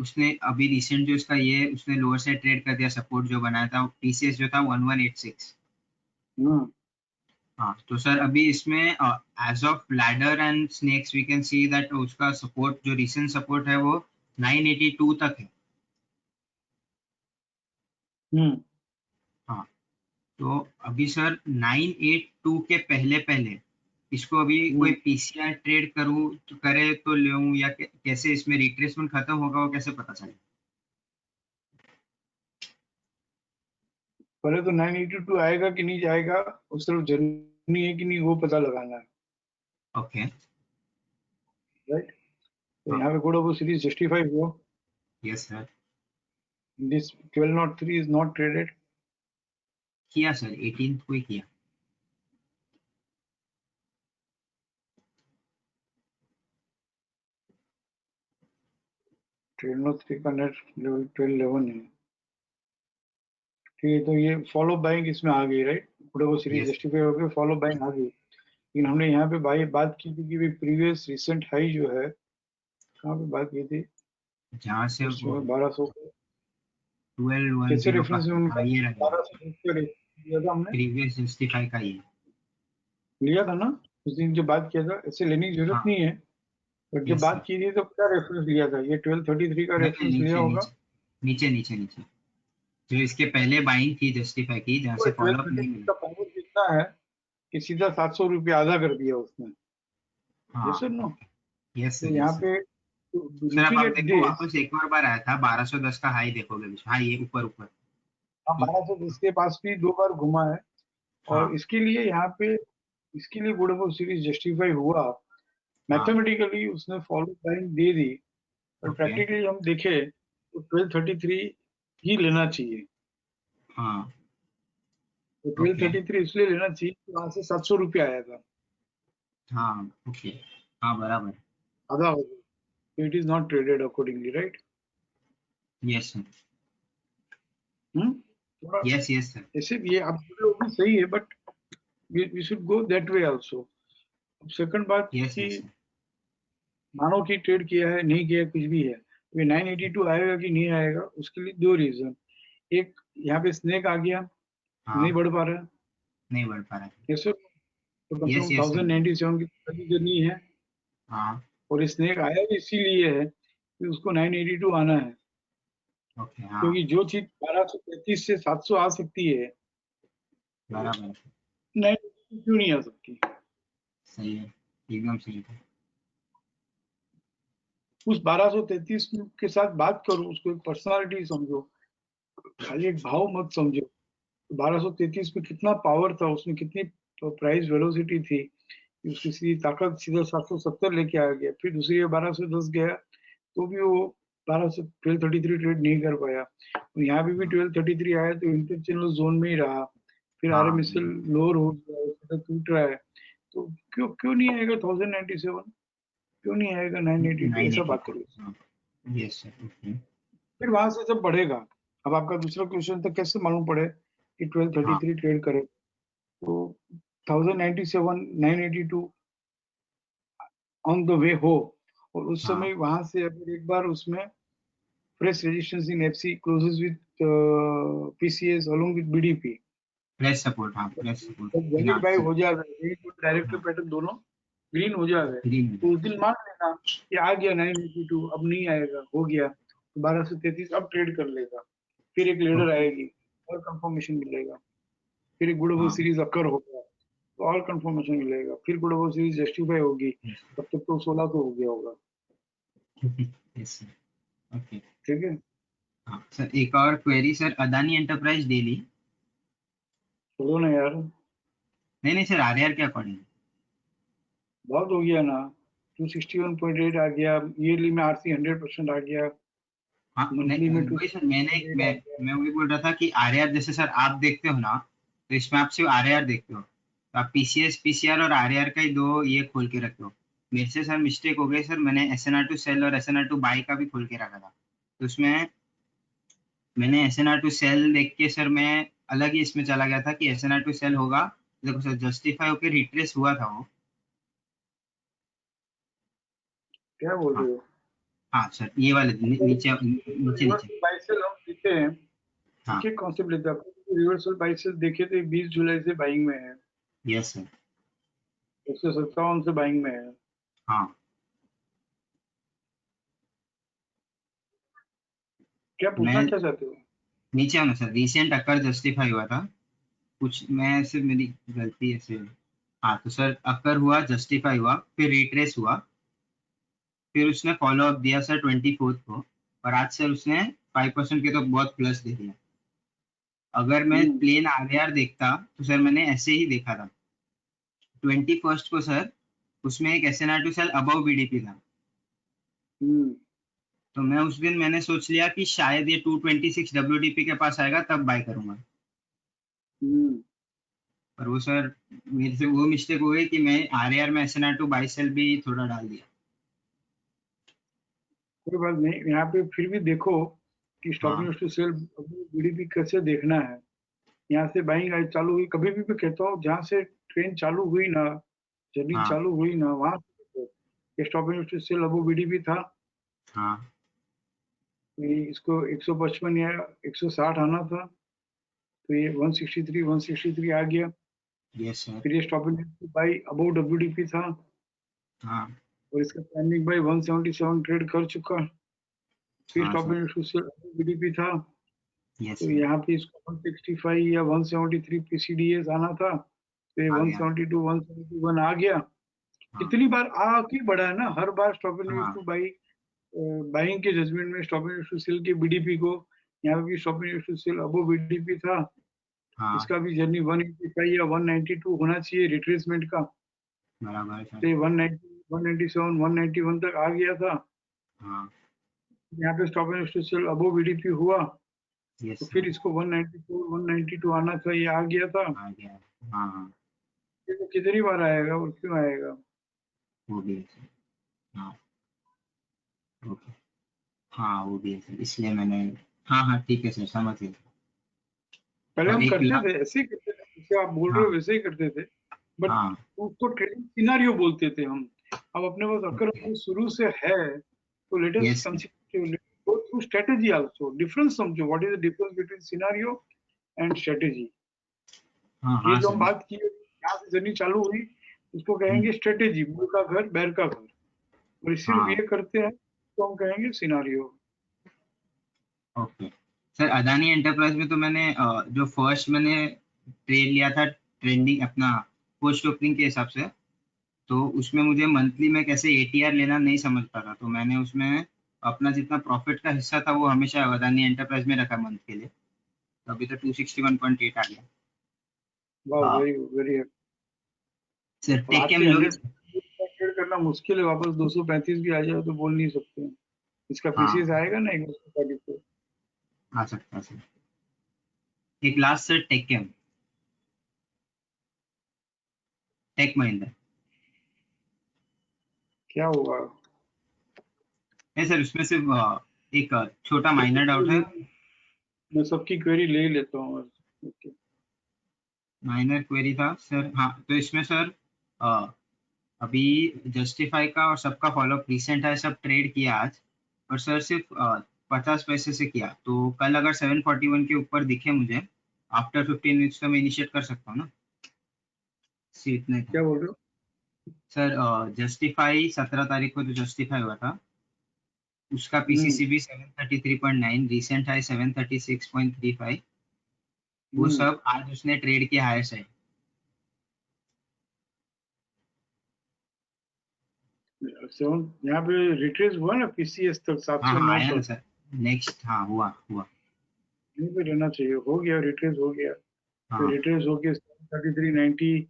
उसने अभी रिसेंट जो इसका ये उसने लोअर साइड ट्रेड कर दिया, सपोर्ट जो बनाया था TCS जो था 1186। हाँ तो सर अभी इसमें as of ladder and snakes we can see that उसका सपोर्ट जो रिसेंट सपोर्ट है वो 982 तक है। हाँ तो अभी सर 982 के पहले पहले इसको अभी कोई PCI ट्रेड करूँ तो करे तो लूँ या कैसे इसमें रिट्रेसमेंट खत्म होगा वो कैसे पता चले? पहले तो 982 आएगा कि नहीं जाएगा, उस तरफ जर्नी है कि नहीं वो पता लगाना है। Okay right. तो यहाँ पे कोड ऑफ सीरीज जस्टिफाई हुआ। Yes sir. This 1203 is not traded. किया सर 18th को ही किया। ट्रेड 3 का नेट लेवल 1211 है। ठीक है, तो ये फॉलो बाइंग इसमें आ गई। Right, code of series Yes. Justify हो गई, फॉलो बाइंग आ गई। लेकिन हमने यहाँ पे बात की थी कि प्रीवियस रिसेंट हाई जो है, कहाँ पे बात की थी? जहाँ से वो 1200 कैसे 1210 का रेफरेंस में उनका ये रहेगा 1200 लिया था हमने, प्रीवियस जस्टिफाई का ये। लिया था ना उस दिन जो बात किया था। ऐसे लेने की जरूरत हाँ नहीं है, बट जब यस बात सर। की थी तो क्या रेफरेंस लिया था? ये 1233 का नहीं रेफरेंस लिया नीचे होगा। नीचे नीचे नीचे नीचे जो इसके पहले बाइंग थी जस्टिफाई की जहाँ तो से फॉलोअप नहीं 1233 मिला। का पावर कितना है कि सीधा 700 रुपये आधा कर दिया उसने। हाँ यस और नो? यस तो सर यहाँ यस सर। पे सर अब लुकिंग आप एट देखो दिस, वापस एक और बार आया था 1210 का हाई देखोगे बीच। हाँ ये ऊपर ऊपर। 1210 के पास भी 2 बार घुमा है। हाँ और इसके लिए यहाँ पे इसके लिए गुड ऑफ सीरीज जस्टिफाई हुआ। हाँ मैथमेटिकली उसने फॉलो लाइन दे दी, पर ओके प्रैक्टिकली हम देखें तो 1233 ही लेना चाहिए। हाँ तो ओके 1233 इसलिए लेना चाहिए कि वहां से 700 रुपये आया था, हाँ ओके हाँ बराबर। आधा हो गया। It is not traded accordingly. Right. Yes sir थोड़ा यस यस सर ऐसे ये आप बोल रहे हो भी सही है, but we should go that way also. अब सेकंड बात यस कि यस सर। मानो कि ट्रेड किया है नहीं किया है, कुछ भी है, ये 982 आएगा कि नहीं आएगा, उसके लिए 2 रीजन। एक, यहाँ पे स्नेक आ गया, हाँ नहीं बढ़ पा रहा है। नहीं बढ़ पा रहा है। yes sir? तो कम से यस कम यस सर। 1097 की जर्नी है। हाँ और स्नेक आया भी इसीलिए है कि उसको 982 आना है। ओके हाँ क्योंकि जो चीज 1233 से 700 आ सकती है, बराबर 982 क्यों नहीं आ सकती? सही है एकदम सही है। उस 1233 के साथ बात करो, उसको एक पर्सनालिटी समझो, खाली एक भाव मत समझो। 1233 में कितना पावर था, उसमें कितनी प्राइस वेलोसिटी थी कि उसकी सीधी ताकत सीधा 770 लेके आ गया। फिर दूसरी 1210 गया, तो भी वो 1233 ट्रेड नहीं कर पाया। और यहाँ पे भी 1233 आया तो इंटरचैनल जोन में ही रहा, फिर हाँ RMSL लोअर हो गया, उसका टूट रहा है। तो क्यों क्यों नहीं आएगा 1097, क्यों नहीं आएगा 982, ऐसा बात करिए। Yes sir. ओके फिर वहां से जब बढ़ेगा, अब आपका दूसरा क्वेश्चन था कैसे मालूम पड़े कि 1233 ट्रेड करे, तो 1097 982 ऑन द वे हो, और उस हाँ समय वहां से अगर एक बार उसमें fresh resistance in FC closes with PCS along with BDP, press support, हाँ प्रेस सपोर्ट वैलिड बाय हाँ हो जाएगा, यही तो डायरेक्टर पैटर्न दोनों ग्रीन हो जाएगा। ग्रीन तो उस दिन मान लेना कि आ गया 982, अब नहीं आएगा, हो गया 1233, अब ट्रेड कर लेगा, फिर एक लेडर आएगी और कंफर्मेशन मिलेगा, फिर एक गुड ओवर हाँ सीरीज अकर होगा तो और कंफर्मेशन मिलेगा, फिर गुड ओवर सीरीज जस्टिफाई होगी, तब तक तो 16 हो गया होगा। Yes sir. ओके ठीक है, हाँ सर, एक और query sir, Adani enterprise daily, छोड़ो ना यार, नहीं नहीं सर, आरआर के अकॉर्डिंग। बहुत हो गया ना, 261.8 आ गया, ईयरली में RC 100% आ गया, हाँ मंथली नहीं में वही सर, 268 आ गया। मैं वही बोल रहा था कि आरआर जैसे सर आप देखते हो ना, तो इसमें आप सिर्फ आरआर देखते हो, तो आप पीसीएस पीसीआर और आरआर का ही दो ये खोल के रखते हो। मेरे से सर मिस्टेक हो गई सर, मैंने एसएनआर टू सेल और एसएनआर टू बाई का भी खोल के रखा था, तो उसमें मैंने एसएनआर टू सेल देख के सर मैं अलग ही इसमें चला गया था कि एसएनआर टू सेल होगा। देखो सर, जस्टिफाई होकर रिट्रेस हुआ था वो। क्या बोल हाँ रहे हो? हाँ सर, ये वाले नीचे नीचे नीचे। रिवर्सल बाय सेल हम देते हैं, हाँ एक एक कॉन्सेप्ट लेते हैं, रिवर्सल बाय सेल देखे तो 20 जुलाई से बाइंग में है, यस सर। 157 से बाइंग में है। हाँ क्या पूछना मैं क्या चाहते हो? नीचे आना सर, रिसेंट अकर जस्टिफाई हुआ था कुछ, मैं सिर्फ मेरी गलती है सर। हाँ तो सर अकर हुआ, जस्टिफाई हुआ, फिर रिट्रेस हुआ, फिर उसने फॉलो अप दिया सर 24 को, और आज सर उसने 5% के तो बहुत प्लस दे दिया। अगर मैं हम्म प्लेन आरआर देखता तो सर मैंने ऐसे ही देखा था 21 को सर, उसमें एक SNR to sell above BDP था, हम्म तो मैं उस दिन मैंने सोच लिया कि शायद ये 226 डब्ल्यूडीपी के पास आएगा तब बाय करूंगा। हम्म पर वो सर मेरे से वो मिस्टेक हो गई कि मैं आरआर में एसएनआर टू बाय सेल भी थोड़ा डाल दिया। कोई बात नहीं, यहाँ पे फिर भी देखो कि स्टॉप हाँ न्यूज टू सेल BDP कैसे देखना है। यहाँ से बाइंग आज चालू हुई, कभी भी मैं कहता हूँ जहाँ से ट्रेन चालू हुई ना, जर्नी हाँ चालू हुई ना, वहां से stop news to sell above BDP था, हाँ ये इसको 155 या 160 आना था, तो ये 163 आ गया। Yes sir. फिर ये stop news by above WDP था, हाँ और इसका टाइमिंग बाई 177 ट्रेड कर चुका। फिर हाँ stop sir. News to sell BDP था, यस तो सर। यहाँ पे इसको 165 या 173 PCDS आना था, तो ये आ गया। 172 171 आ गया। हाँ कितनी बार आके बढ़ा है ना, हर बार स्टॉप न्यूज हाँ टू बाई बाइंग के जजमेंट में स्टॉप न्यूज टू सेल के BDP को, यहाँ पे भी stop news to sell above BDP था, हाँ इसका भी जर्नी 185 या 192 होना चाहिए रिट्रेसमेंट का, बराबर है सर। तो ये 190 197 191 तक आ गया था। हाँ यहाँ पे stop news to sell above BDP हुआ, यस तो फिर सर। इसको 194 192 आना था, ये आ गया था। आ गया। हाँ हाँ ये तो कितनी बार आएगा और क्यों आएगा? वो भी है सर। हाँ ओके। हाँ वो भी है सर, इसलिए मैंने, हाँ हाँ ठीक है सर, समझ गया। पहले और हम एक करते थे, ऐसे ही करते थे, जैसे आप बोल रहे हो हाँ वैसे ही करते थे, बट हाँ उसको ट्रेडिंग सिनारियो बोलते थे हम। अब अपने पास अगर शुरू से है, तो let us yes sir. Consider go through strategy also, difference समझो, what is the difference between scenario and strategy. हाँ ये हाँ जो हम सर। बात की है, यहाँ से जर्नी चालू हुई, उसको कहेंगे स्ट्रेटेजी, बुल का घर बैर का घर, और सिर्फ हाँ ये करते हैं तो हम कहेंगे scenario. Okay sir, Adani enterprise में तो मैंने जो फर्स्ट मैंने ट्रेड लिया था ट्रेंडिंग अपना पोस्ट ओपनिंग के हिसाब से, तो उसमें मुझे मंथली में कैसे एटीआर लेना नहीं समझ पा रहा, तो मैंने उसमें अपना जितना प्रॉफिट का हिस्सा था वो हमेशा अदानी एंटरप्राइज में रखा मंथ के लिए, तो अभी तो 261.8 आ गया। वाह, हाँ वेरी वेरी। सर अब टेक आज केम से लोग। 100 ट्रेड करना मुश्किल है, वापस 235 भी आ जाए तो बोल नहीं सकते हैं। इसका हाँ। पीसीएस आएगा ना 11 तारीख को? आ सकता है सर। एक लास्ट सर टेक महिंद्रा। क्या हुआ? नहीं सर, उसमें सिर्फ एक छोटा माइनर डाउट है। मैं सबकी क्वेरी ले लेता हूँ। ओके। माइनर क्वेरी था सर। हाँ, तो इसमें सर अभी जस्टिफाई का और सबका फॉलोअप रिसेंट है, सब ट्रेड किया आज, और सर सिर्फ 50 पैसे से किया। तो कल अगर 741 के ऊपर दिखे मुझे आफ्टर 15 मिनट्स तो मैं इनिशिएट कर सकता हूँ ना? सीट नहीं था क्या बोल रहे हो? सर। जस्टिफाई 17 तारीख को जो जस्टिफाई हुआ था उसका पीसीसीबी 733.9, रिसेंट हाई 736.35, वो सब आज उसने ट्रेड किया हायर साइड। यहाँ पे रिट्रेस हुआ ना पीसीएस तक हाँ 709 हाँ, आया ना तक। सर। नेक्स्ट हाँ हुआ। यहीं पे रहना चाहिए। हो गया, रिट्रेस हो गया। फिर हाँ रिट्रेस होके 3390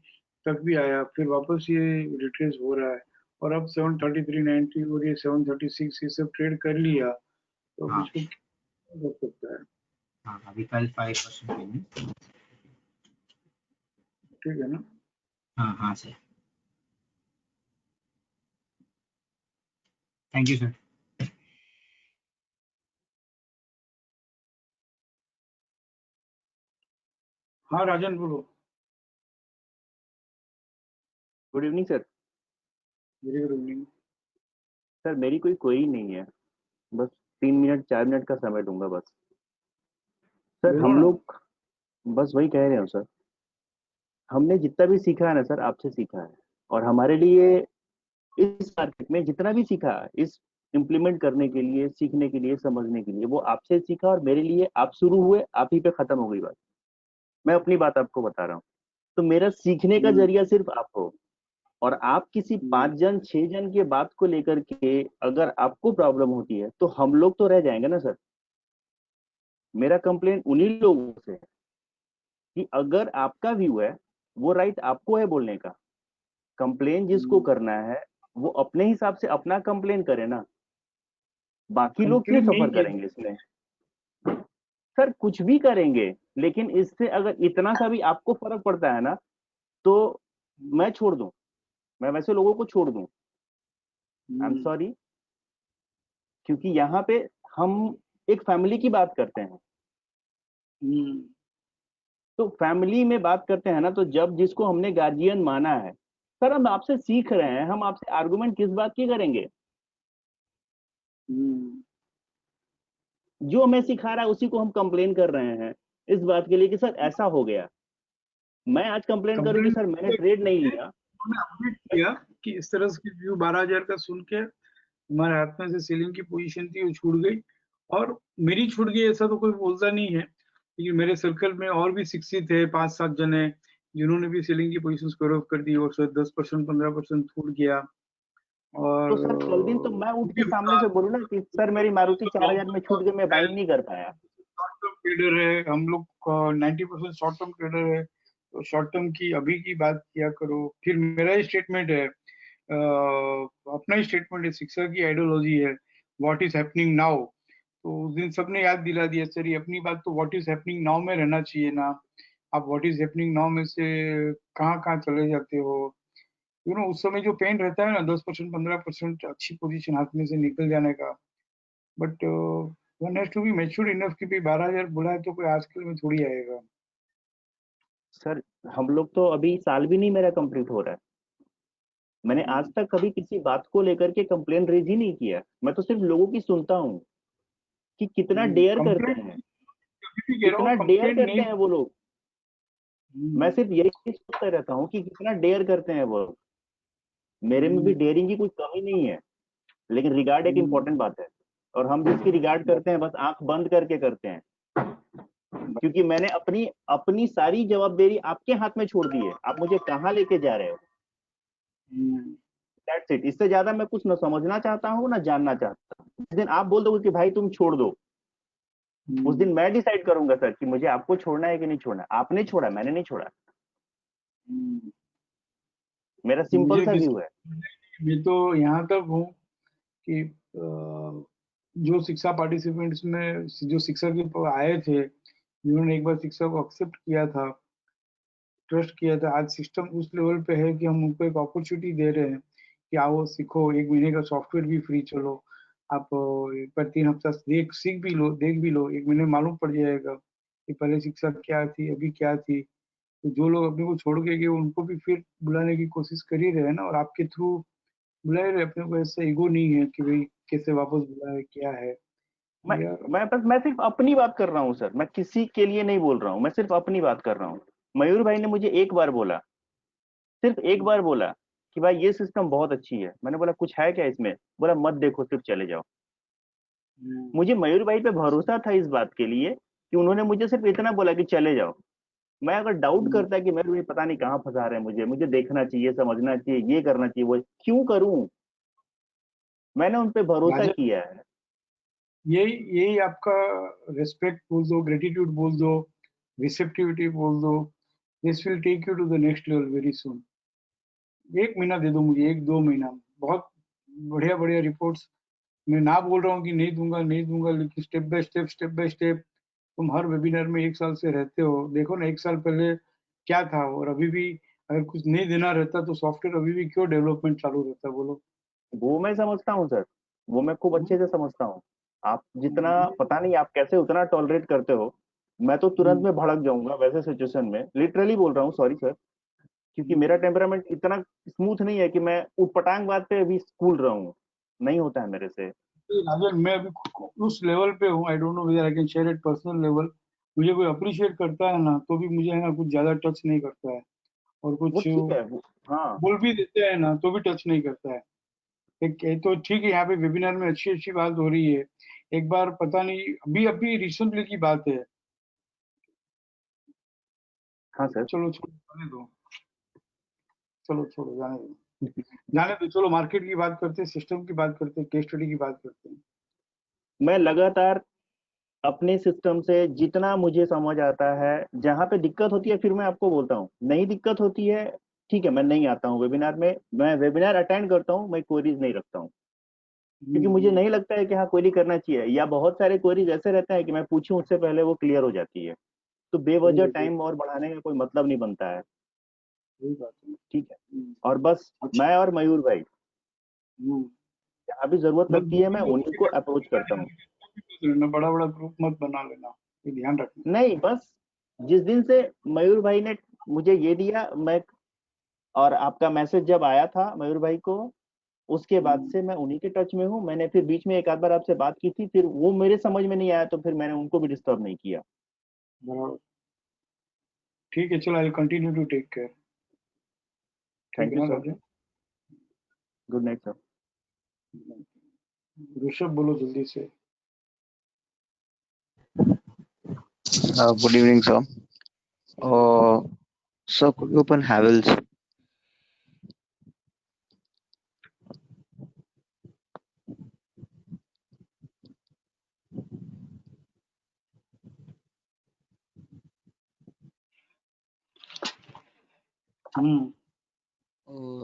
तक भी आया, फिर वापस ये रिट्रेस हो रहा है, और अब 73390 और ये 736 ये सब ट्रेड कर लिया, तो अब हाँ इसको क्या कर सकता है? हाँ, अभी कल 5% पेमेंट। ठीक है ना? हाँ हाँ सर, थैंक यू सर। हाँ राजन बोलो। Good evening sir. Very good evening. Sir मेरी कोई क्वेरी नहीं है, बस 3 मिनट 4 मिनट का समय दूंगा बस। सर बोलो हम ना। लोग बस वही कह रहे हो सर, हमने जितना भी सीखा है ना सर आपसे सीखा है, और हमारे लिए इस मार्केट में जितना भी सीखा है, इस इम्प्लीमेंट करने के लिए, सीखने के लिए, समझने के लिए, वो आपसे सीखा, और मेरे लिए आप शुरू हुए, आप ही पे खत्म हो गई बात। मैं अपनी बात आपको बता रहा हूँ, तो मेरा सीखने का हम्म, जरिया सिर्फ आप हो, और आप किसी 5 जन 6 जन के बात को लेकर के अगर आपको प्रॉब्लम होती है तो हम लोग तो रह जाएंगे ना सर। मेरा कंप्लेन उन्हीं लोगों से है कि अगर आपका व्यू है वो राइट आपको है बोलने का, कंप्लेन जिसको करना है वो अपने हिसाब से अपना कंप्लेन करे ना, बाकी लोग क्यों कंप्लेन नहीं सफर किया। करेंगे इसमें? सर कुछ भी करेंगे, लेकिन इससे अगर इतना सा भी आपको फर्क पड़ता है ना, तो मैं छोड़ दूं, मैं वैसे लोगों को छोड़ दूं। आई एम सॉरी, क्योंकि यहाँ पे हम एक फैमिली की बात करते हैं, हम्म, तो फैमिली में बात करते हैं ना, तो जब जिसको हमने गार्जियन माना है, सर हम आपसे सीख रहे हैं, हम आपसे आर्गुमेंट किस बात की करेंगे? हम्म, जो हमें सिखा रहा है उसी को हम कंप्लेन कर रहे हैं इस बात के लिए कि सर ऐसा हो गया। मैं आज कंप्लेन करूं कि कंप्लेन सर मैंने ट्रेड नहीं लिया। उन्होंने अपडेट किया कि इस तरह से व्यू 12,000 का सुन के हमारे हाथ में से सेलिंग की पोजीशन थी वो छूट गई, और मेरी छूट गई ऐसा तो कोई बोलता नहीं है, लेकिन मेरे सर्कल में और भी शिक्षित है 5-7 जने जिन्होंने भी सेलिंग की पोजीशन स्क्वायर ऑफ कर दी, और शायद 10% 15% छूट गया। और तो सर कल दिन तो मैं उठ के सामने से बोलूं ना कि सर मेरी मारुति 4,000 में छूट गई, मैं बाइंग नहीं कर पाया। शॉर्ट टर्म ट्रेडर है हम लोग, 90% शॉर्ट टर्म ट्रेडर है, तो शॉर्ट टर्म की अभी की बात किया करो। फिर मेरा ही स्टेटमेंट है, अपना ही स्टेटमेंट है, शिक्षा की आइडियोलॉजी है, व्हाट इज हैपनिंग नाउ। तो उस दिन सबने याद दिला दिया, सर ये अपनी बात तो व्हाट इज हैपनिंग नाउ में रहना चाहिए ना, आप व्हाट इज हैपनिंग नाउ में से कहाँ कहाँ चले जाते हो। उस समय जो पेन रहता है ना 10% 15% अच्छी पोजीशन हाथ में से निकल जाने का, but one has to be mature enough कि भाई 12,000 बोला है तो कोई आजकल में थोड़ी आएगा। सर हम लोग तो अभी साल भी नहीं मेरा कंप्लीट हो रहा है, मैंने आज तक कभी किसी बात को लेकर के कंप्लेन रेज ही नहीं किया। मैं तो सिर्फ लोगों की सुनता हूँ कि कितना डेयर करते कंप्लेंट हैं, भी कह रहा हूँ, कितना डेयर कंप्लेंट करते नहीं। हैं वो लोग। मैं सिर्फ यही सोचता रहता हूँ कि कितना डेयर करते हैं वो। मेरे में भी डेयरिंग की कोई कमी नहीं है, लेकिन रिगार्ड एक इंपॉर्टेंट बात है, और हम जिसकी रिगार्ड करते हैं बस आंख बंद करके करते हैं, क्योंकि मैंने अपनी अपनी सारी जवाबदेरी आपके हाथ में छोड़ दी है, आप मुझे कहाँ लेके जा रहे हो, दैट्स इट। इससे ज्यादा मैं कुछ न समझना चाहता हूँ ना जानना चाहता हूँ। जिस दिन आप बोल दोगे कि भाई तुम छोड़ दो, उस दिन मैं डिसाइड करूंगा सर कि मुझे आपको छोड़ना है कि नहीं छोड़ना। आपने छोड़ा, मैंने नहीं छोड़ा, मेरा सिंपल मुझे सा किसी व्यू है। मैं तो यहाँ तक हूँ कि जो शिक्षा पार्टिसिपेंट्स में जो शिक्षा के आए थे, जिन्होंने एक बार शिक्षा को एक्सेप्ट किया था, ट्रस्ट किया था, आज सिस्टम उस लेवल पे है कि हम उनको एक अपॉर्चुनिटी दे रहे हैं कि आओ सीखो, 1 महीने का सॉफ्टवेयर भी फ्री, चलो आप एक बार 3 हफ्ता सीख भी लो, देख भी लो, 1 महीने में मालूम पड़ जाएगा कि पहले शिक्षा क्या थी, अभी क्या थी। तो जो लोग अपने को छोड़ के गए उनको भी फिर बुलाने की कोशिश कर ही रहे हैं ना, और आपके थ्रू बुला ही रहे। अपने को ऐसा ईगो नहीं है कि भाई कैसे वापस बुलाए, क्या है मैं या मैं सिर्फ अपनी बात कर रहा हूँ सर, मैं किसी के लिए नहीं बोल रहा हूँ, मैं सिर्फ अपनी बात कर रहा हूँ। मयूर भाई ने मुझे एक बार बोला, सिर्फ एक बार बोला कि भाई ये सिस्टम बहुत अच्छी है। मैंने बोला कुछ है क्या इसमें? बोला मत देखो, सिर्फ चले जाओ। मुझे मयूर भाई पे भरोसा था इस बात के लिए कि उन्होंने मुझे सिर्फ इतना बोला कि चले जाओ। मैं अगर डाउट करता कि मयूर भाई पता नहीं कहाँ फंसा रहे हैं मुझे, मुझे देखना चाहिए, समझना चाहिए, ये करना चाहिए, वो क्यों करूं? मैंने उन पे भरोसा राजा, किया है। यही यही आपका रिस्पेक्ट बोल दो, ग्रेटिट्यूड बोल दो, रिसेप्टिविटी बोल दो। This will take you to the next level very soon. 1 महीना दे दो मुझे, 1-2 महीना, बहुत बढ़िया बढ़िया रिपोर्ट्स। मैं ना बोल रहा हूँ कि नहीं दूंगा, नहीं दूंगा, लेकिन स्टेप बाय स्टेप तुम हर वेबिनार में 1 साल से रहते हो, देखो ना 1 साल पहले क्या था और अभी भी अगर कुछ नहीं देना रहता तो सॉफ्टवेयर अभी भी क्यों डेवलपमेंट चालू रहता, बोलो। वो मैं समझता हूँ सर, वो मैं खूब अच्छे से समझता हूँ। आप जितना, पता नहीं आप कैसे उतना टॉलरेट करते हो। मैं तो तुरंत में भड़क जाऊंगा वैसे सिचुएशन में, लिटरली बोल रहा हूँ, सॉरी सर। क्योंकि मेरा टेम्परामेंट इतना स्मूथ नहीं है कि मैं उटपटांग बात पे अभी स्कूल रहा हूँ, नहीं होता है मेरे से। राजन, मैं अभी उस लेवल पे हूँ, I don't know whether I can share it personal level. मुझे कोई अप्रिशिएट करता है ना तो भी मुझे है ना कुछ ज्यादा टच नहीं करता है, और वो कुछ ठीक है हाँ। बोल भी देते हैं ना तो भी टच नहीं करता है। एक तो ठीक है, यहाँ पे वेबिनार में अच्छी अच्छी बात हो रही है। एक बार पता नहीं, अभी अभी रिसेंटली की बात है, हाँ सर। चलो छोड़ो जाने दो, चलो छोड़ो जाने दो, जाने दो, चलो मार्केट की बात करते हैं, सिस्टम की बात करते हैं, केस स्टडी की बात करते हैं। मैं लगातार अपने सिस्टम से जितना मुझे समझ आता है, जहां पे दिक्कत होती है फिर मैं आपको बोलता हूँ, नहीं दिक्कत होती है ठीक है, मैं नहीं आता हूँ वेबिनार में, मैं वेबिनार अटेंड करता हूँ, मैं क्वेरीज नहीं रखता हूँ। क्योंकि मुझे नहीं लगता है कि हाँ क्वेरी करना चाहिए, या बहुत सारे क्वेरीज ऐसे रहते हैं कि मैं पूछूं उससे पहले वो क्लियर हो जाती है। तो वही बेवजह है, टाइम और बढ़ाने का कोई मतलब नहीं बनता है। वही बात है। ठीक है। और बस अच्छा। मैं और मयूर भाई हम्म। जहाँ भी जरूरत बस लगती है मैं 2 3 लोगों उन्हीं के को साथ अप्रोच करता हूँ। लेना, बड़ा बड़ा ग्रुप मत बना लेना, ये ध्यान रखना। नहीं बस, जिस दिन से मयूर भाई ने मुझे ये दिया, मैं और आपका मैसेज जब आया था मयूर भाई को, उसके बाद से मैं उन्हीं के टच में हूँ। मैंने फिर बीच में एक आध बार आपसे बात की थी, फिर वो मेरे समझ में नहीं आया तो फिर मैंने उनको भी डिस्टर्ब नहीं किया। बराबर। ठीक है, चलो, I continue to take care. ठीक थैंक है यू ना sir. Raja? Good night sir. Rishabh बोलो जल्दी से। Good evening, sir. Sir, could you open Havells?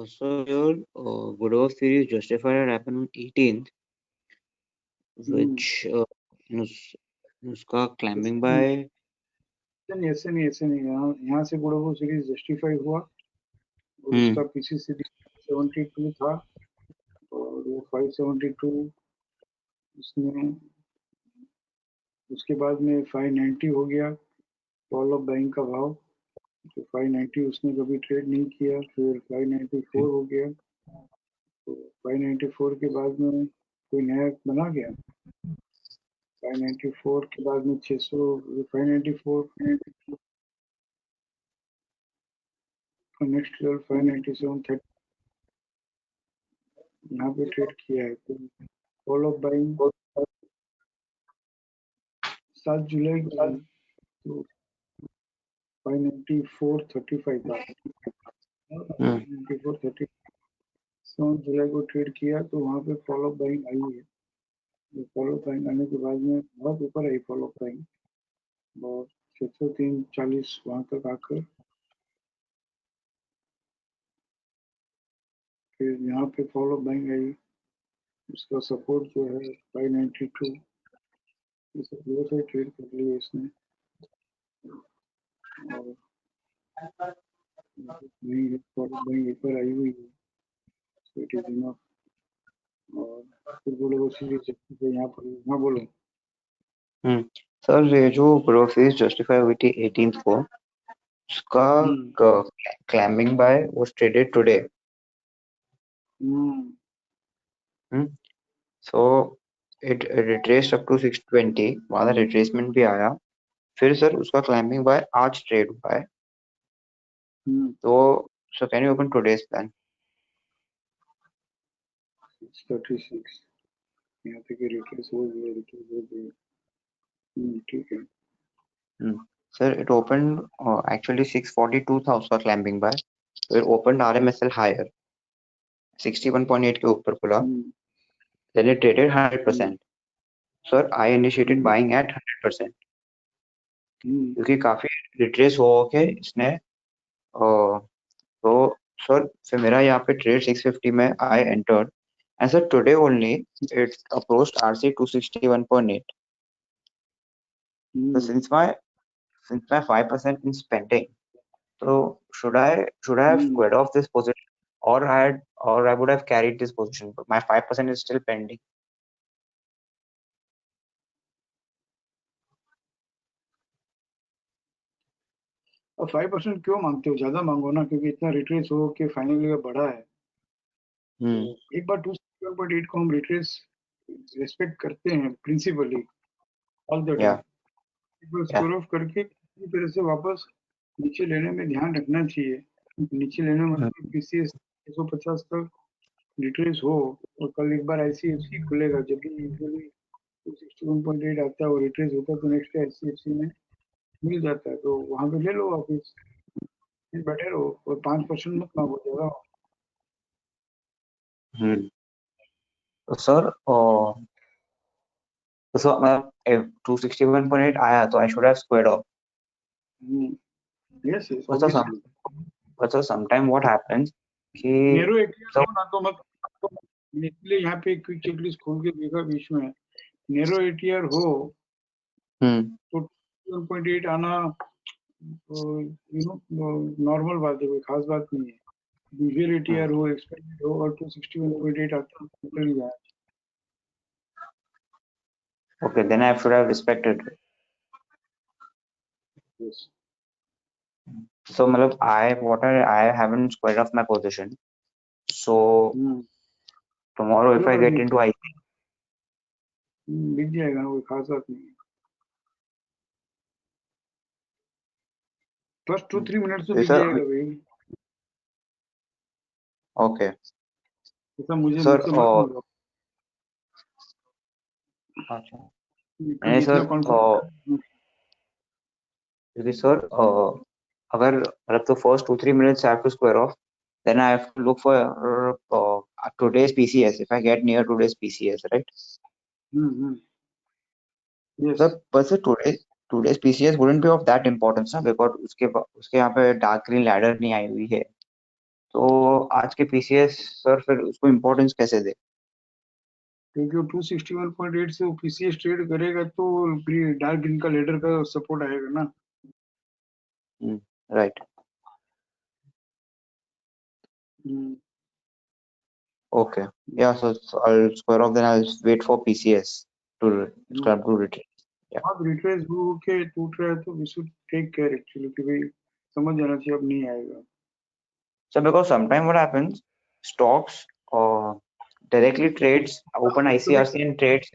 So your Godot series Justified had happened on 18th, which उसका claiming by ऐसे नहीं, ऐसे नहीं, यहाँ यहाँ से गुड़ाबो सीरीज जस्टिफाई हुआ, और उसका पीसी सीरीज 72 था, और वो 572 उसने, उसके बाद में 590 हो गया कॉल ऑफ बाइंग का भाव। तो 590 उसने कभी ट्रेड नहीं किया, फिर 594 हो गया। तो 594 के बाद में कोई नया बना गया, 594 के बाद में 600, 594 का नेक्स्ट लेवल 597 यहाँ पे ट्रेड किया है। तो कॉल ऑफ बाइंग 7 जुलाई को हुई, तो 594.35 था, 594.30, 7 जुलाई को ट्रेड किया, तो वहाँ पे फॉलो ऑफ बाइंग आई है। फॉलो ऑफ बाइंग आने के बाद में बहुत ऊपर आई फॉलो ऑफ बाइंग, और 603.40 वहाँ तक आकर फिर यहाँ पे फॉलो ऑफ बाइंग आई इसका सपोर्ट जो है 592, इसे दो से ट्रेड कर लिया इसने और नहीं ऊपर आई हुई है, so it is enough। और फिर बोलो वो सीरीज यहाँ पर, हाँ बोलो। सर ये जो ग्रोथ सीरीज जस्टिफाई हुई थी 18th को, उसका climbing by was traded today. So it retraced up to 620, वहां रिट्रेसमेंट भी आया, फिर सर उसका क्लाइंबिंग बाय आज ट्रेड हुआ है। तो so can you open today's plan? 636 यहाँ तक रिट्रेस हो गया, ठीक है। सर इट ओपन एक्चुअली 642 था उसका क्लाइंबिंग बाय, फिर ओपन RMSL हायर 61.8 के ऊपर खुला, then it traded 100%। Sir I initiated buying at 100% क्योंकि काफी रिट्रेस हो के इसने तो सर फिर मेरा यहाँ पे ट्रेड 650 में I entered and sir today only it approached RC 261.8। So since my 5% in spending, so should I have squared off this position, or I would have carried this position, but my 5% is still pending. और 5% क्यों मांगते हो, ज्यादा मांगो ना, क्योंकि इतना retrace हो के फाइनली बढ़ा है। तो एक बार 261.8 को हम रिट्रेस रेस्पेक्ट करते हैं प्रिंसिपली ऑल द टाइम, एक बार स्कोर ऑफ करके इसी तरह से वापस नीचे लेने में ध्यान रखना चाहिए। नीचे लेने मतलब PCS 150 तक रिट्रेस हो और कल एक बार ICFC खुलेगा, जब भी यूजुअली 261.8 आता है और रिट्रेस होता है तो नेक्स्ट ICFC में मिल जाता है, तो वहां पे ले लो वापस, बैठे रहो और 5% मत मांगो ज्यादा। तो सर so 261.8 आया तो I should have squared off. Yes, but so sometime what happens कि नेरो एटीआर हो ना तो मत, इसलिए यहाँ पे क्विक चेकलिस्ट खोल के देखा बीच में, नेरो एटीआर हो तो 1.8 आना नॉर्मल बात है, कोई खास बात नहीं है। यूजुअल एटीआर हो, एक्सपेक्टेड हो और 261.8 आता है तो जाए। Okay, then I should have respected it. Yes. So मतलब I haven't squared off my position. So tomorrow if I get into IC, दिख जाएगा, कोई खास बात नहीं है। फर्स्ट 2-3 मिनट से दिख जाएगा भाई। Okay. ऐसा मुझे Sir, मुझसे मत बोलो। अच्छा नहीं सर, क्योंकि सर अगर मतलब तो first 2-3 minutes I have to square off, then I have to look for today's PCS if I get near today's PCS, right? Yes. Sir, but sir today's PCS wouldn't be of that importance ना, because उसके यहाँ पे dark green ladder नहीं आई हुई है, तो आज के PCS सर फिर उसको इम्पोर्टेंस कैसे दे? क्योंकि 261.8 से वो PCS ट्रेड करेगा तो डार्क ग्रीन का लेडर का सपोर्ट आएगा ना। Right. Okay. Yeah. So I'll square off. Then I'll wait for PCS to start to retrace. Yeah. अब रिट्रेस हो के टूट रहा है तो we should take care actually कि भाई समझ जाना चाहिए अब नहीं आएगा। So because sometimes what happens, stocks directly trades, open ICRC and trades.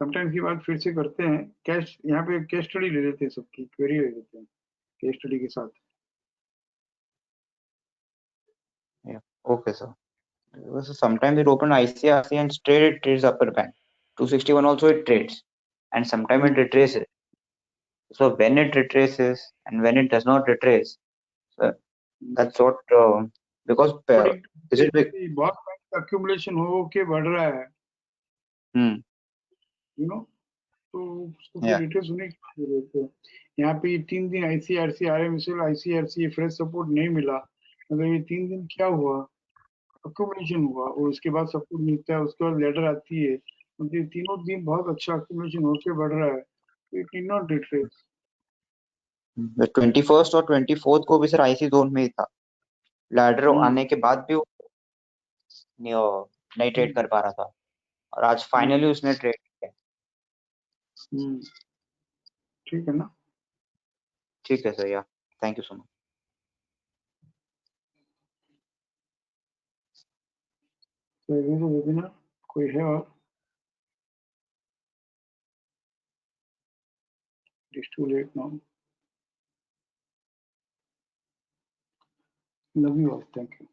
Sometimes की बात फिर से करते हैं, कैश यहाँ पे केस स्टडी ले लेते हैं, सबकी क्वेरी ले लेते हैं केस स्टडी के साथ। Yeah. Okay, sir. So sometimes it open ICRC and straight it trades upper band. 261 also it trades, and sometimes it retraces. So when it retraces and when it does not retrace, that's what because is it big? बहुत accumulation हो के बढ़ रहा है, you know, तो उसको फिर retrace होने की जरूरत है। यहाँ पे 3 दिन ICRC RMSL ICRC fresh support नहीं मिला, मतलब ये 3 दिन क्या हुआ, अक्यूमुलेशन हुआ और उसके बाद सब कुछ मिलता है, उसके बाद लेटर आती है, मतलब तीनों दिन बहुत अच्छा अक्यूमुलेशन होके बढ़ रहा है, तो it need not retrace. 21st और 24th को भी सर आईसी जोन में ही था, लैडर आने के बाद भी वो नहीं ट्रेड कर पा रहा था, और आज फाइनली उसने ट्रेड किया। ठीक है ना? ठीक है सर, या थैंक यू सो मच। तो वेबिनार कोई है और? It's too late now. Love you all. Thank you.